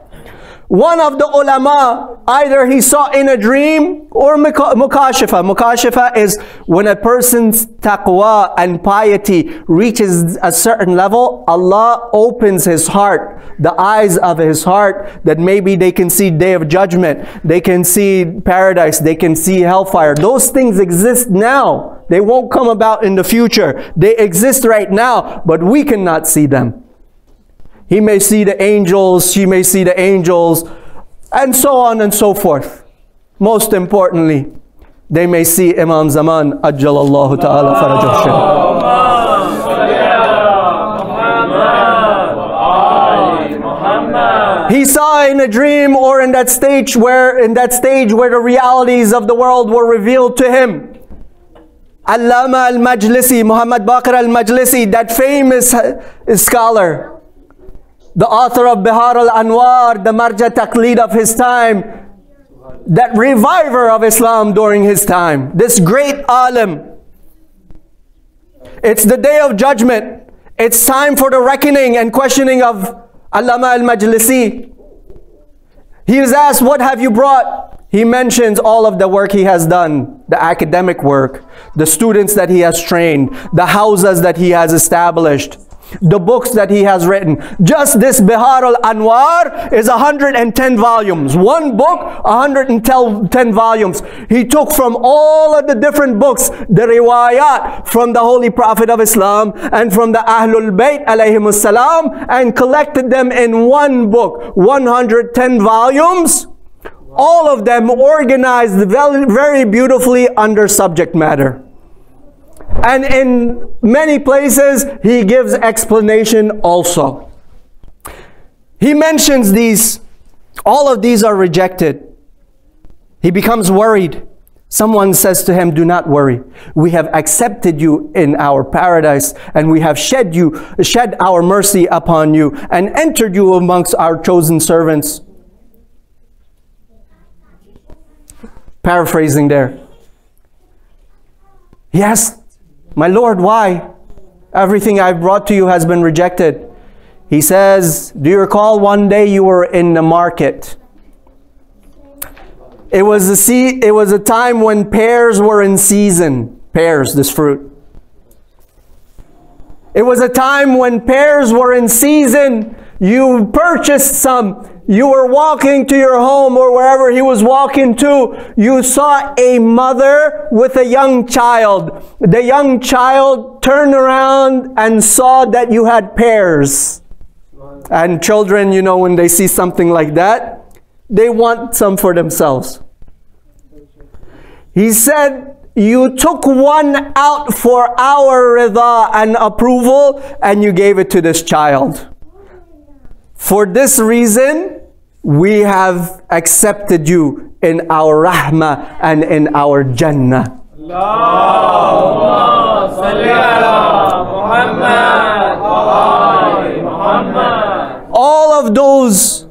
one of the ulama, either he saw in a dream or mukashifa. Mukashifa is when a person's taqwa and piety reaches a certain level, Allah opens his heart, the eyes of his heart, that maybe they can see Day of Judgment, they can see paradise, they can see hellfire. Those things exist now. They won't come about in the future. They exist right now, but we cannot see them. He may see the angels, she may see the angels, and so on and so forth. Most importantly, they may see Imam Zaman, Ajjalallahu Ta'ala Farajah. He saw in a dream or in that stage where the realities of the world were revealed to him. Allama al-Majlisi, Muhammad Baqir al-Majlisi, that famous scholar, the author of Bihar al-Anwar, the Marja Taqleed of his time, that reviver of Islam during his time, this great alim. It's the Day of Judgment. It's time for the reckoning and questioning of Allama al-Majlisi. He is asked, what have you brought? He mentions all of the work he has done, the academic work, the students that he has trained, the houses that he has established, the books that he has written. Just this Bihar al-Anwar is 110 volumes. One book, 110 volumes. He took from all of the different books, the riwayat from the Holy Prophet of Islam and from the Ahlul Bayt alayhimus salam, and collected them in one book, 110 volumes. All of them organized very, very beautifully under subject matter. And in many places, he gives explanation also. He mentions these. All of these are rejected. He becomes worried. Someone says to him, do not worry. We have accepted you in our paradise, and we have shed our mercy upon you and entered you amongst our chosen servants. Paraphrasing there. Yes, my Lord, why? Everything I've brought to you has been rejected. He says, do you recall one day you were in the market? It was a time when pears were in season. Pears, this fruit. It was a time when pears were in season. You purchased some. You were walking to your home or wherever he was walking to. You saw a mother with a young child. The young child turned around and saw that you had pears. And children, you know, when they see something like that, they want some for themselves. He said, you took one out for our rida and approval, and you gave it to this child. For this reason, we have accepted you in our rahmah and in our Jannah. Allahumma salli ala Muhammad wa ali Muhammad. All of those,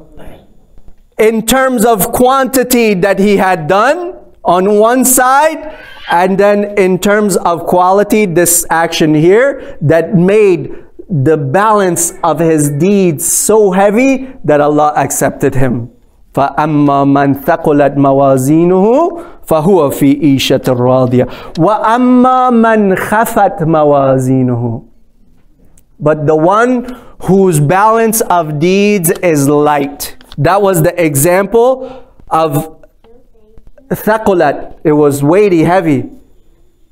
in terms of quantity that he had done on one side, and then in terms of quality, this action here that made the balance of his deeds so heavy that Allah accepted him. فَأَمَّا مَنْ ثَقُلَتْ مَوَازِينُهُ فَهُوَ فِي عِيشَةٍ رَاضِيَةٍ وَأَمَّا مَنْ خَفَتْ مَوَازِينُهُ. But the one whose balance of deeds is light. That was the example of thaqulat. It was weighty, heavy.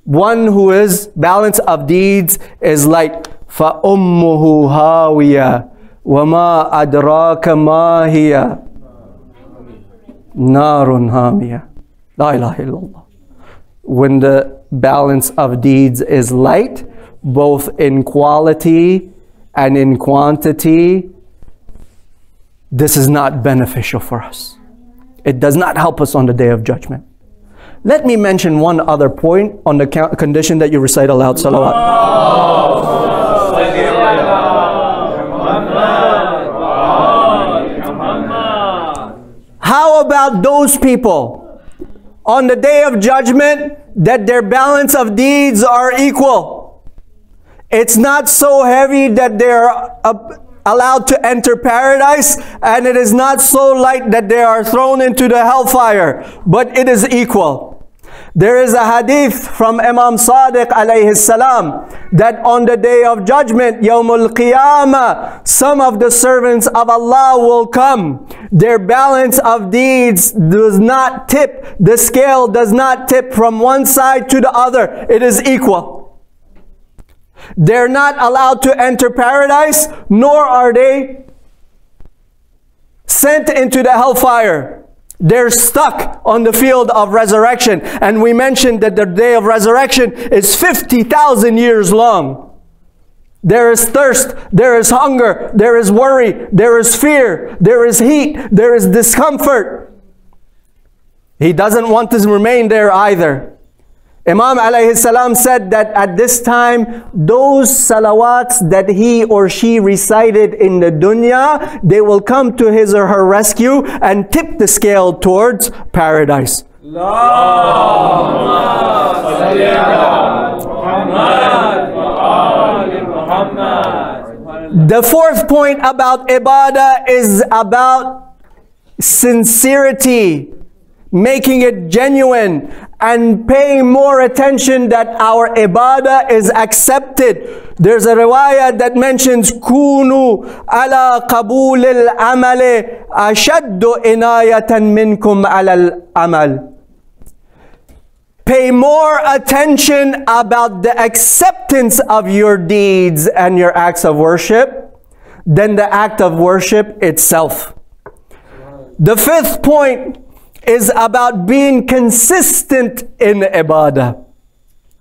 One who is balance of deeds is light. فَأُمُّهُ هَاوِيَةٌ وَمَا أَدْرَاكَ مَا هِيَ نَارٌ هَامِيَةٌ. La ilaha illallah. When the balance of deeds is light, both in quality and in quantity, this is not beneficial for us. It does not help us on the Day of Judgment. Let me mention one other point on the condition that you recite aloud salawat. How about those people on the Day of Judgment that their balance of deeds are equal? It's not so heavy that they're allowed to enter paradise, and it is not so light that they are thrown into the hellfire, but it is equal. There is a hadith from Imam Sadiq alayhi salam that on the Day of Judgment, Yawmul Qiyamah, some of the servants of Allah will come. Their balance of deeds does not tip, the scale does not tip from one side to the other. It is equal. They're not allowed to enter paradise, nor are they sent into the hellfire. They're stuck on the field of resurrection. And we mentioned that the day of resurrection is 50,000 years long. There is thirst, there is hunger, there is worry, there is fear, there is heat, there is discomfort. He doesn't want to remain there either. Imam alayhi salam said that at this time, those salawats that he or she recited in the dunya, they will come to his or her rescue and tip the scale towards paradise. The fourth point about ibadah is about sincerity, making it genuine, and paying more attention that our ibadah is accepted. There's a riwayah that mentions Kunu ala qabul al-amal ashaddu inayatan minkum ala al-amal. Pay more attention about the acceptance of your deeds and your acts of worship than the act of worship itself. The fifth point is about being consistent in ibadah.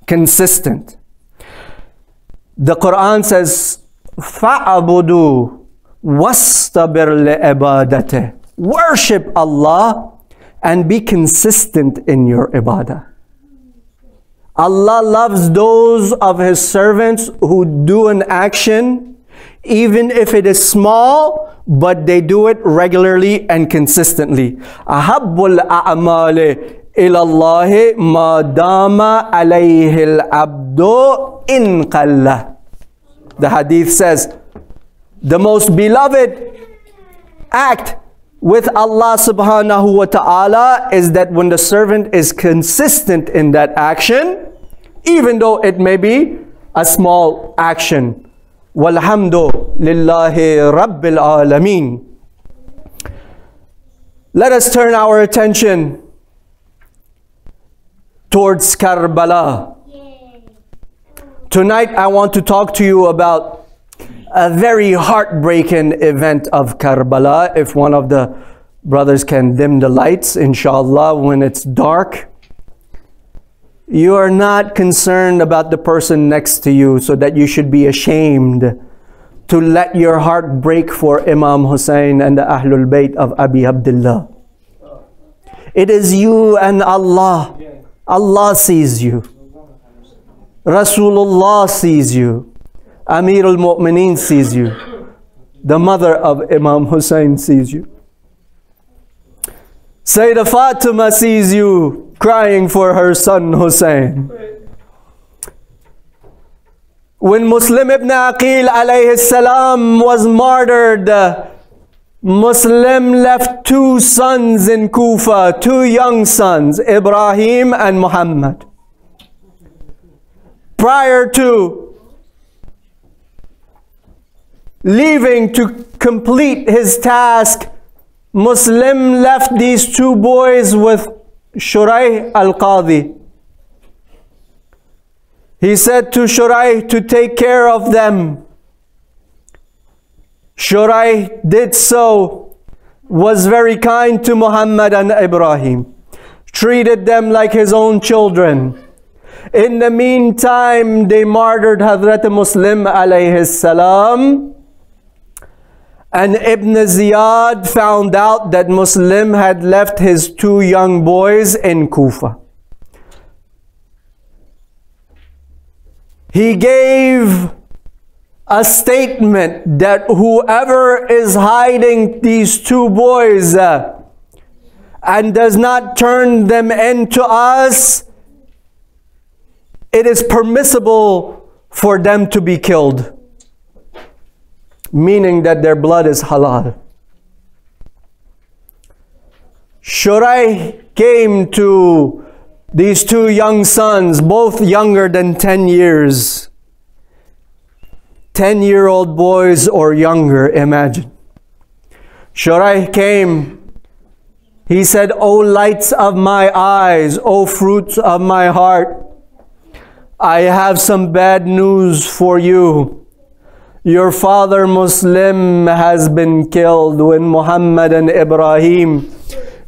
Consistent. The Quran says, فَعَبُدُوا وَاسْتَبِرْ لِعِبَادَتِهِ. Worship Allah and be consistent in your ibadah. Allah loves those of His servants who do an action, even if it is small, but they do it regularly and consistently. Ahabbul a'mali ilallahi ma dama alayhi al-abdu in qalla. The hadith says, the most beloved act with Allah subhanahu wa ta'ala is that when the servant is consistent in that action, even though it may be a small action. Walhamdu lillahi rabbil alameen. Let us turn our attention towards Karbala. Tonight I want to talk to you about a very heartbreaking event of Karbala. If one of the brothers can dim the lights, inshallah, when it's dark. You are not concerned about the person next to you, so that you should be ashamed to let your heart break for Imam Hussein and the Ahlul Bayt of Abi Abdullah. It is you and Allah. Allah sees you. Rasulullah sees you. Amirul Mu'mineen sees you. The mother of Imam Hussein sees you. Sayyidah Fatima sees you crying for her son Hussein. When Muslim ibn Aqil alayhi salam was martyred, Muslim left two sons in Kufa, two young sons, Ibrahim and Muhammad. Prior to leaving to complete his task, Muslim left these two boys with Shuraih al-Qadi. He said to Shuraih to take care of them. Shuraih did so, was very kind to Muhammad and Ibrahim, treated them like his own children. In the meantime, they martyred Hazrat Muslim alayhi salam. And Ibn Ziyad found out that Muslim had left his two young boys in Kufa. He gave a statement that whoever is hiding these two boys and does not turn them into us, it is permissible for them to be killed. Meaning that their blood is halal. Shuraih came to these two young sons, both younger than 10 years. 10-year-old boys or younger, imagine. Shuraih came. He said, "O lights of my eyes, O fruits of my heart, I have some bad news for you. Your father Muslim has been killed." When Muhammad and Ibrahim,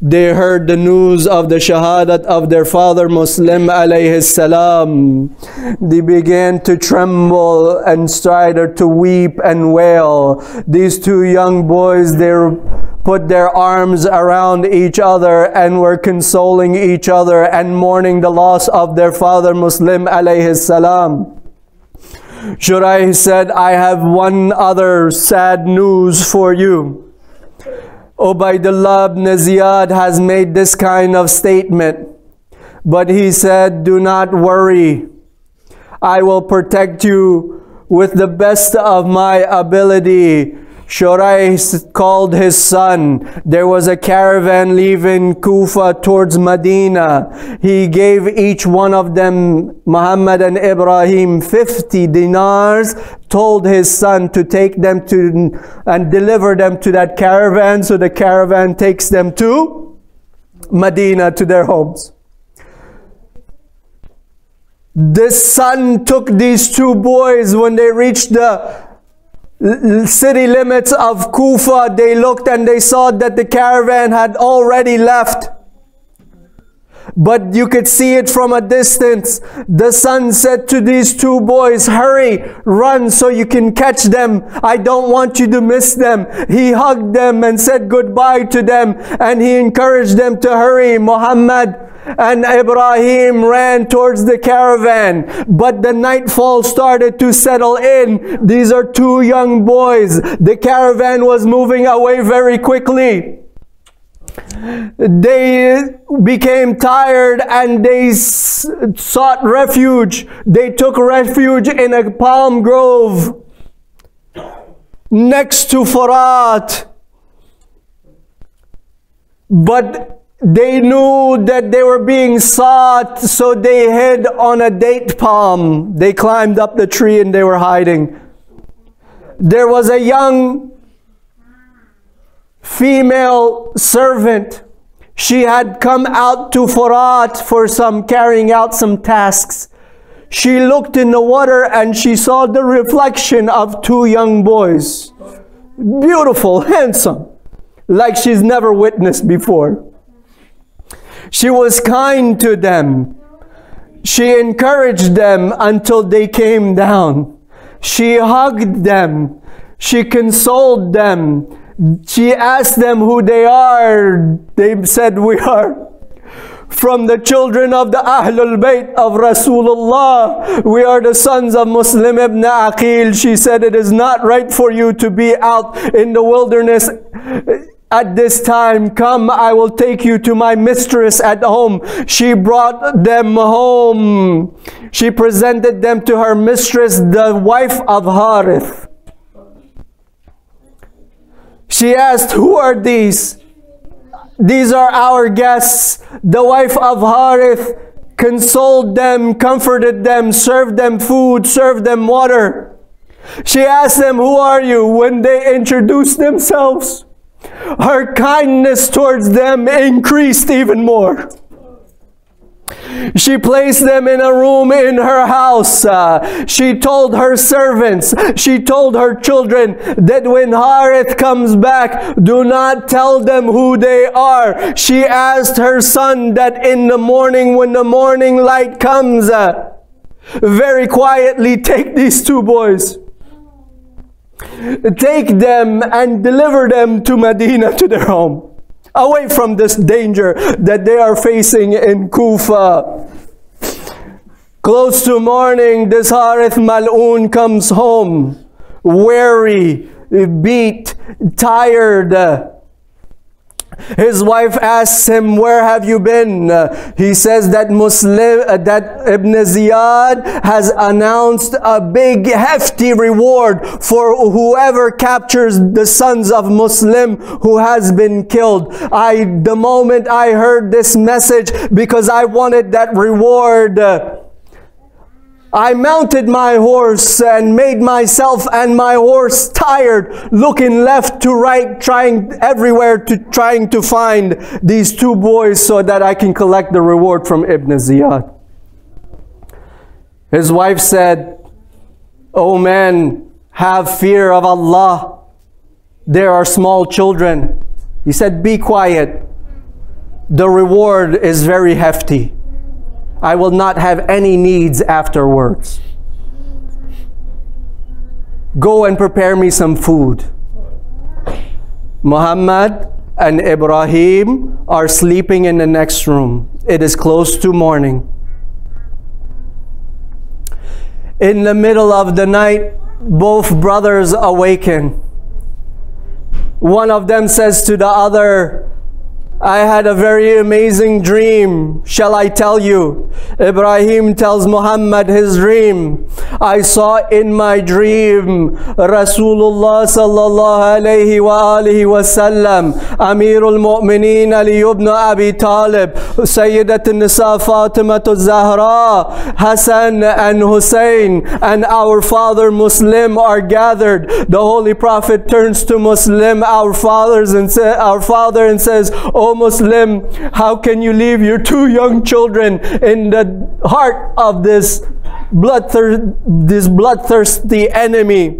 they heard the news of the shahadat of their father Muslim alayhi salam, they began to tremble and started to weep and wail. These two young boys, they put their arms around each other and were consoling each other and mourning the loss of their father Muslim alayhi salam. Shuraih said, "I have one other sad news for you. Ubaidullah ibn Ziyad has made this kind of statement, but he said, 'Do not worry. I will protect you with the best of my ability.'" Shuraih called his son. There was a caravan leaving Kufa towards Medina. He gave each one of them, Muhammad and Ibrahim, 50 dinars, told his son to take them to and deliver them to that caravan, so the caravan takes them to Medina, to their homes. This son took these two boys. When they reached the city limits of Kufa, they looked and they saw that the caravan had already left. But you could see it from a distance. The son said to these two boys, "Hurry, run so you can catch them. I don't want you to miss them." He hugged them and said goodbye to them, and he encouraged them to hurry. Muhammad and Ibrahim ran towards the caravan. But the nightfall started to settle in. These are two young boys. The caravan was moving away very quickly. They became tired and they sought refuge. They took refuge in a palm grove next to Furat. But they knew that they were being sought, so they hid on a date palm. They climbed up the tree and they were hiding. There was a young female servant. She had come out to Furat for carrying out some tasks. She looked in the water and she saw the reflection of two young boys. Beautiful, handsome, like she's never witnessed before. She was kind to them. She encouraged them until they came down. She hugged them. She consoled them. She asked them who they are. They said, we are from the children of the Ahlul Bayt of Rasulullah. We are the sons of Muslim ibn Aqil. She said, it is not right for you to be out in the wilderness at this time. Come, I will take you to my mistress at home. She brought them home. She presented them to her mistress, the wife of Harith. She asked, who are these? These are our guests. The wife of Harith consoled them, comforted them, served them food, served them water. She asked them, who are you? When they introduced themselves, her kindness towards them increased even more. She placed them in a room in her house. She told her servants, she told her children that when Harith comes back, do not tell them who they are. She asked her son that in the morning, when the morning light comes, very quietly take these two boys. Take them and deliver them to Medina, to their home, away from this danger that they are facing in Kufa. Close to morning, this Harith Mal'un comes home, weary, beat, tired. His wife asks him, where have you been? He says that Ibn Ziyad has announced a big hefty reward for whoever captures the sons of Muslim who has been killed. The moment I heard this message, because I wanted that reward, I mounted my horse and made myself and my horse tired, looking left to right, trying to find these two boys so that I can collect the reward from Ibn Ziyad. His wife said, "Oh man, have fear of Allah. There are small children." He said, "Be quiet. The reward is very hefty. I will not have any needs afterwards. Go and prepare me some food." Muhammad and Ibrahim are sleeping in the next room. It is close to morning. In the middle of the night, both brothers awaken. One of them says to the other, "I had a very amazing dream. Shall I tell you?" Ibrahim tells Muhammad his dream. "I saw in my dream Rasulullah sallallahu alayhi wa alihi wa sallam, Amirul Mu'mineen Ali ibn Abi Talib, Sayyidat al-Nisa Fatima al-Zahra, Hassan and Hussein, and our father Muslim are gathered." The Holy Prophet turns to Muslim, our father, and says, "O Muslim, how can you leave your two young children in the heart of this bloodthirsty enemy?"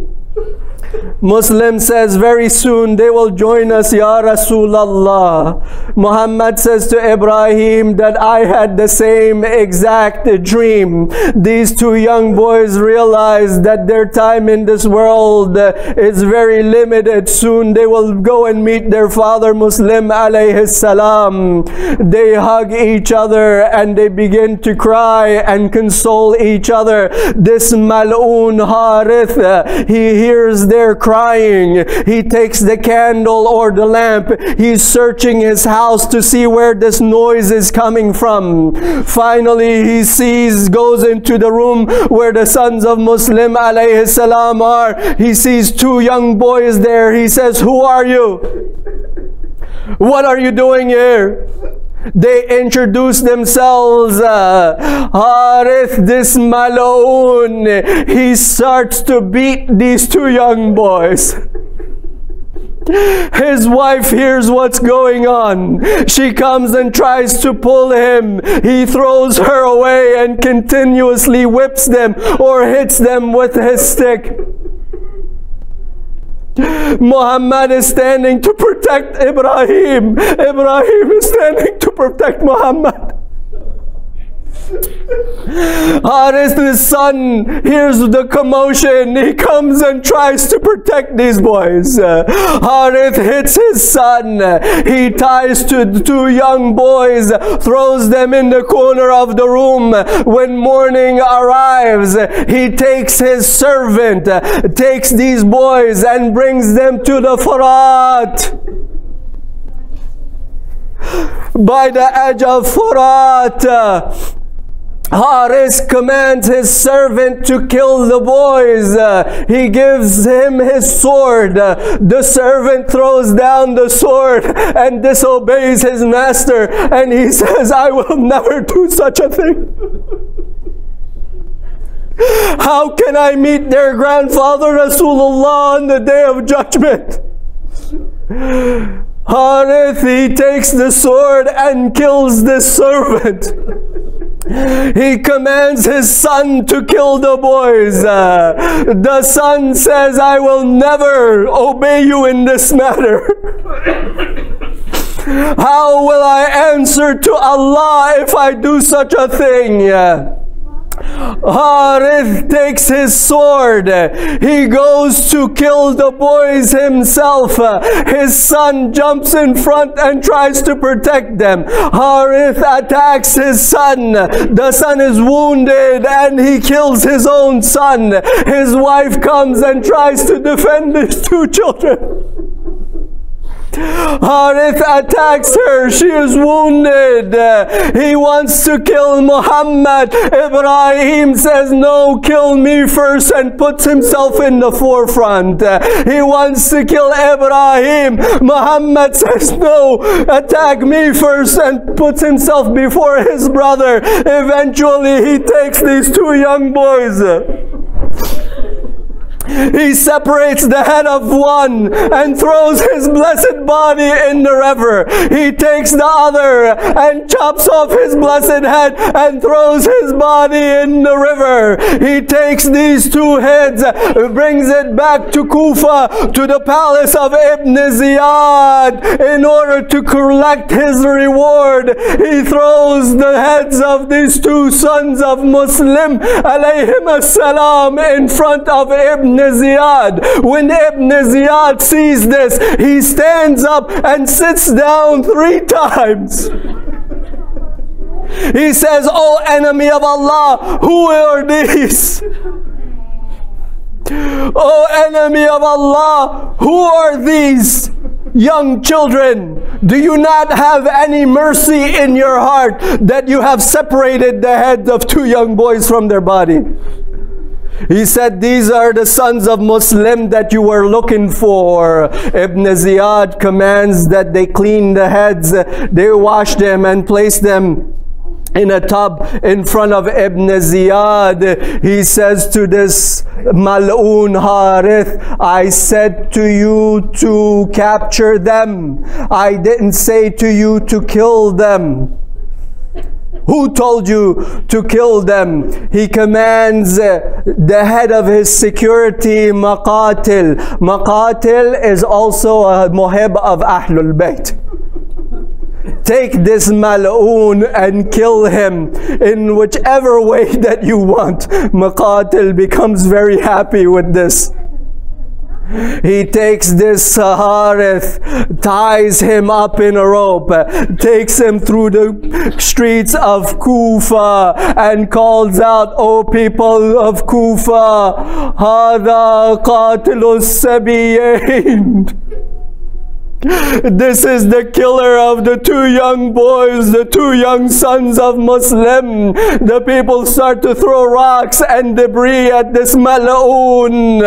Muslim says, very soon they will join us, Ya Rasulallah. Muhammad says to Ibrahim that I had the same exact dream. These two young boys realized that their time in this world is very limited. Soon they will go and meet their father Muslim alayhi salam. They hug each other and they begin to cry and console each other. This Mal'oon Harith, he hears their crying. He takes the candle or the lamp. He's searching his house to see where this noise is coming from. Finally, he goes into the room where the sons of Muslim alayhi salam are. He sees two young boys there. He says, who are you? What are you doing here? They introduce themselves. Harith, this Mal'oon, he starts to beat these two young boys. His wife hears what's going on. She comes and tries to pull him. He throws her away and continuously whips them or hits them with his stick. Muhammad is standing to protect Ibrahim. Ibrahim is standing to protect Muhammad. Harith, his son, hears the commotion. He comes and tries to protect these boys. Harith hits his son. He ties to the two young boys, throws them in the corner of the room. When morning arrives, he takes his servant, takes these boys and brings them to the Furat. By the edge of Furat, Harith commands his servant to kill the boys. He gives him his sword. The servant throws down the sword and disobeys his master. And he says, I will never do such a thing. How can I meet their grandfather Rasulullah on the day of judgment? Harith, he takes the sword and kills the servant. He commands his son to kill the boys. The son says, I will never obey you in this matter. How will I answer to Allah if I do such a thing? Harith takes his sword. He goes to kill the boys himself. His son jumps in front and tries to protect them. Harith attacks his son. The son is wounded and he kills his own son. His wife comes and tries to defend his two children. Harith attacks her. She is wounded. He wants to kill Muhammad. Ibrahim says, no, kill me first, and puts himself in the forefront. He wants to kill Ibrahim. Muhammad says, no, attack me first, and puts himself before his brother. Eventually, he takes these two young boys. He separates the head of one and throws his blessed body in the river. He takes the other and chops off his blessed head and throws his body in the river. He takes these two heads, brings it back to Kufa, to the palace of Ibn Ziyad, in order to collect his reward. He throws the heads of these two sons of Muslim alayhim as-salam in front of Ibn Ziyad. When Ibn Ziyad sees this, he stands up and sits down 3 times. He says, O enemy of Allah, who are these? O enemy of Allah, who are these young children? Do you not have any mercy in your heart that you have separated the heads of 2 young boys from their body? He said, these are the sons of Muslim that you were looking for. Ibn Ziyad commands that they clean the heads, they wash them and place them in a tub in front of Ibn Ziyad. He says to this Mal'oon Harith, I said to you to capture them. I didn't say to you to kill them. Who told you to kill them? He commands the head of his security, Maqatil. Maqatil is also a muhib of Ahlul Bayt. Take this mal'oon and kill him in whichever way that you want. Maqatil becomes very happy with this. He takes this Harith, ties him up in a rope, takes him through the streets of Kufa and calls out, "O people of Kufa, Hada qatilus sabiyain." This is the killer of the two young boys, the two young sons of Muslim. The people start to throw rocks and debris at this mal'oon.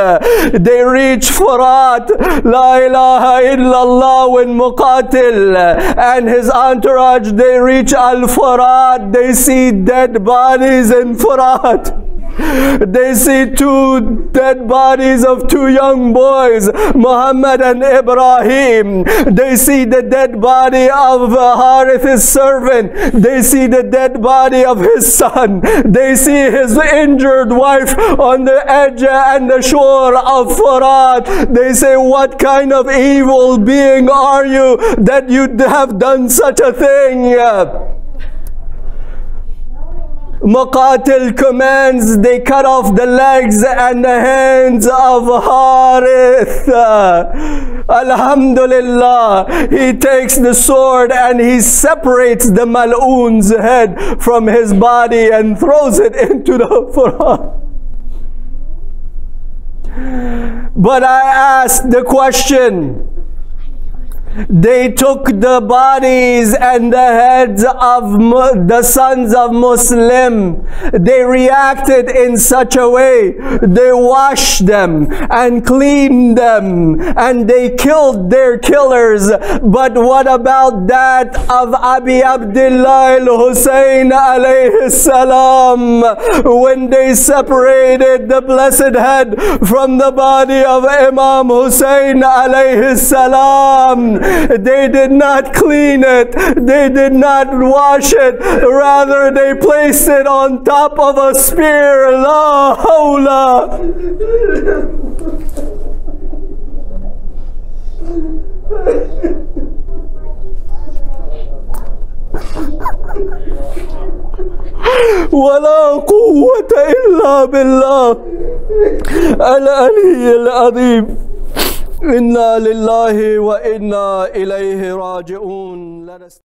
They reach Furat, La ilaha illallah, when Muqatil and his entourage, they reach Al-Furat. They see dead bodies in Furat. They see two dead bodies of two young boys, Muhammad and Ibrahim. They see the dead body of Harith's servant. They see the dead body of his son. They see his injured wife on the edge and the shore of Furat. They say, "What kind of evil being are you that you have done such a thing?" Muqatil commands they cut off the legs and the hands of Harith. Alhamdulillah, he takes the sword and he separates the mal'oon's head from his body and throws it into the Furat. But I ask the question, they took the bodies and the heads of the sons of Muslim. They reacted in such a way. They washed them and cleaned them and they killed their killers. But what about that of Abi Abdullah al-Hussein alayhi salam? When they separated the blessed head from the body of Imam Hussein alayhi salam, they did not clean it, they did not wash it, rather they placed it on top of a spear. La hawla. ولا قوة إلا بالله العلي العظيم. Inna lillahi wa inna ilayhi raji'un. Let us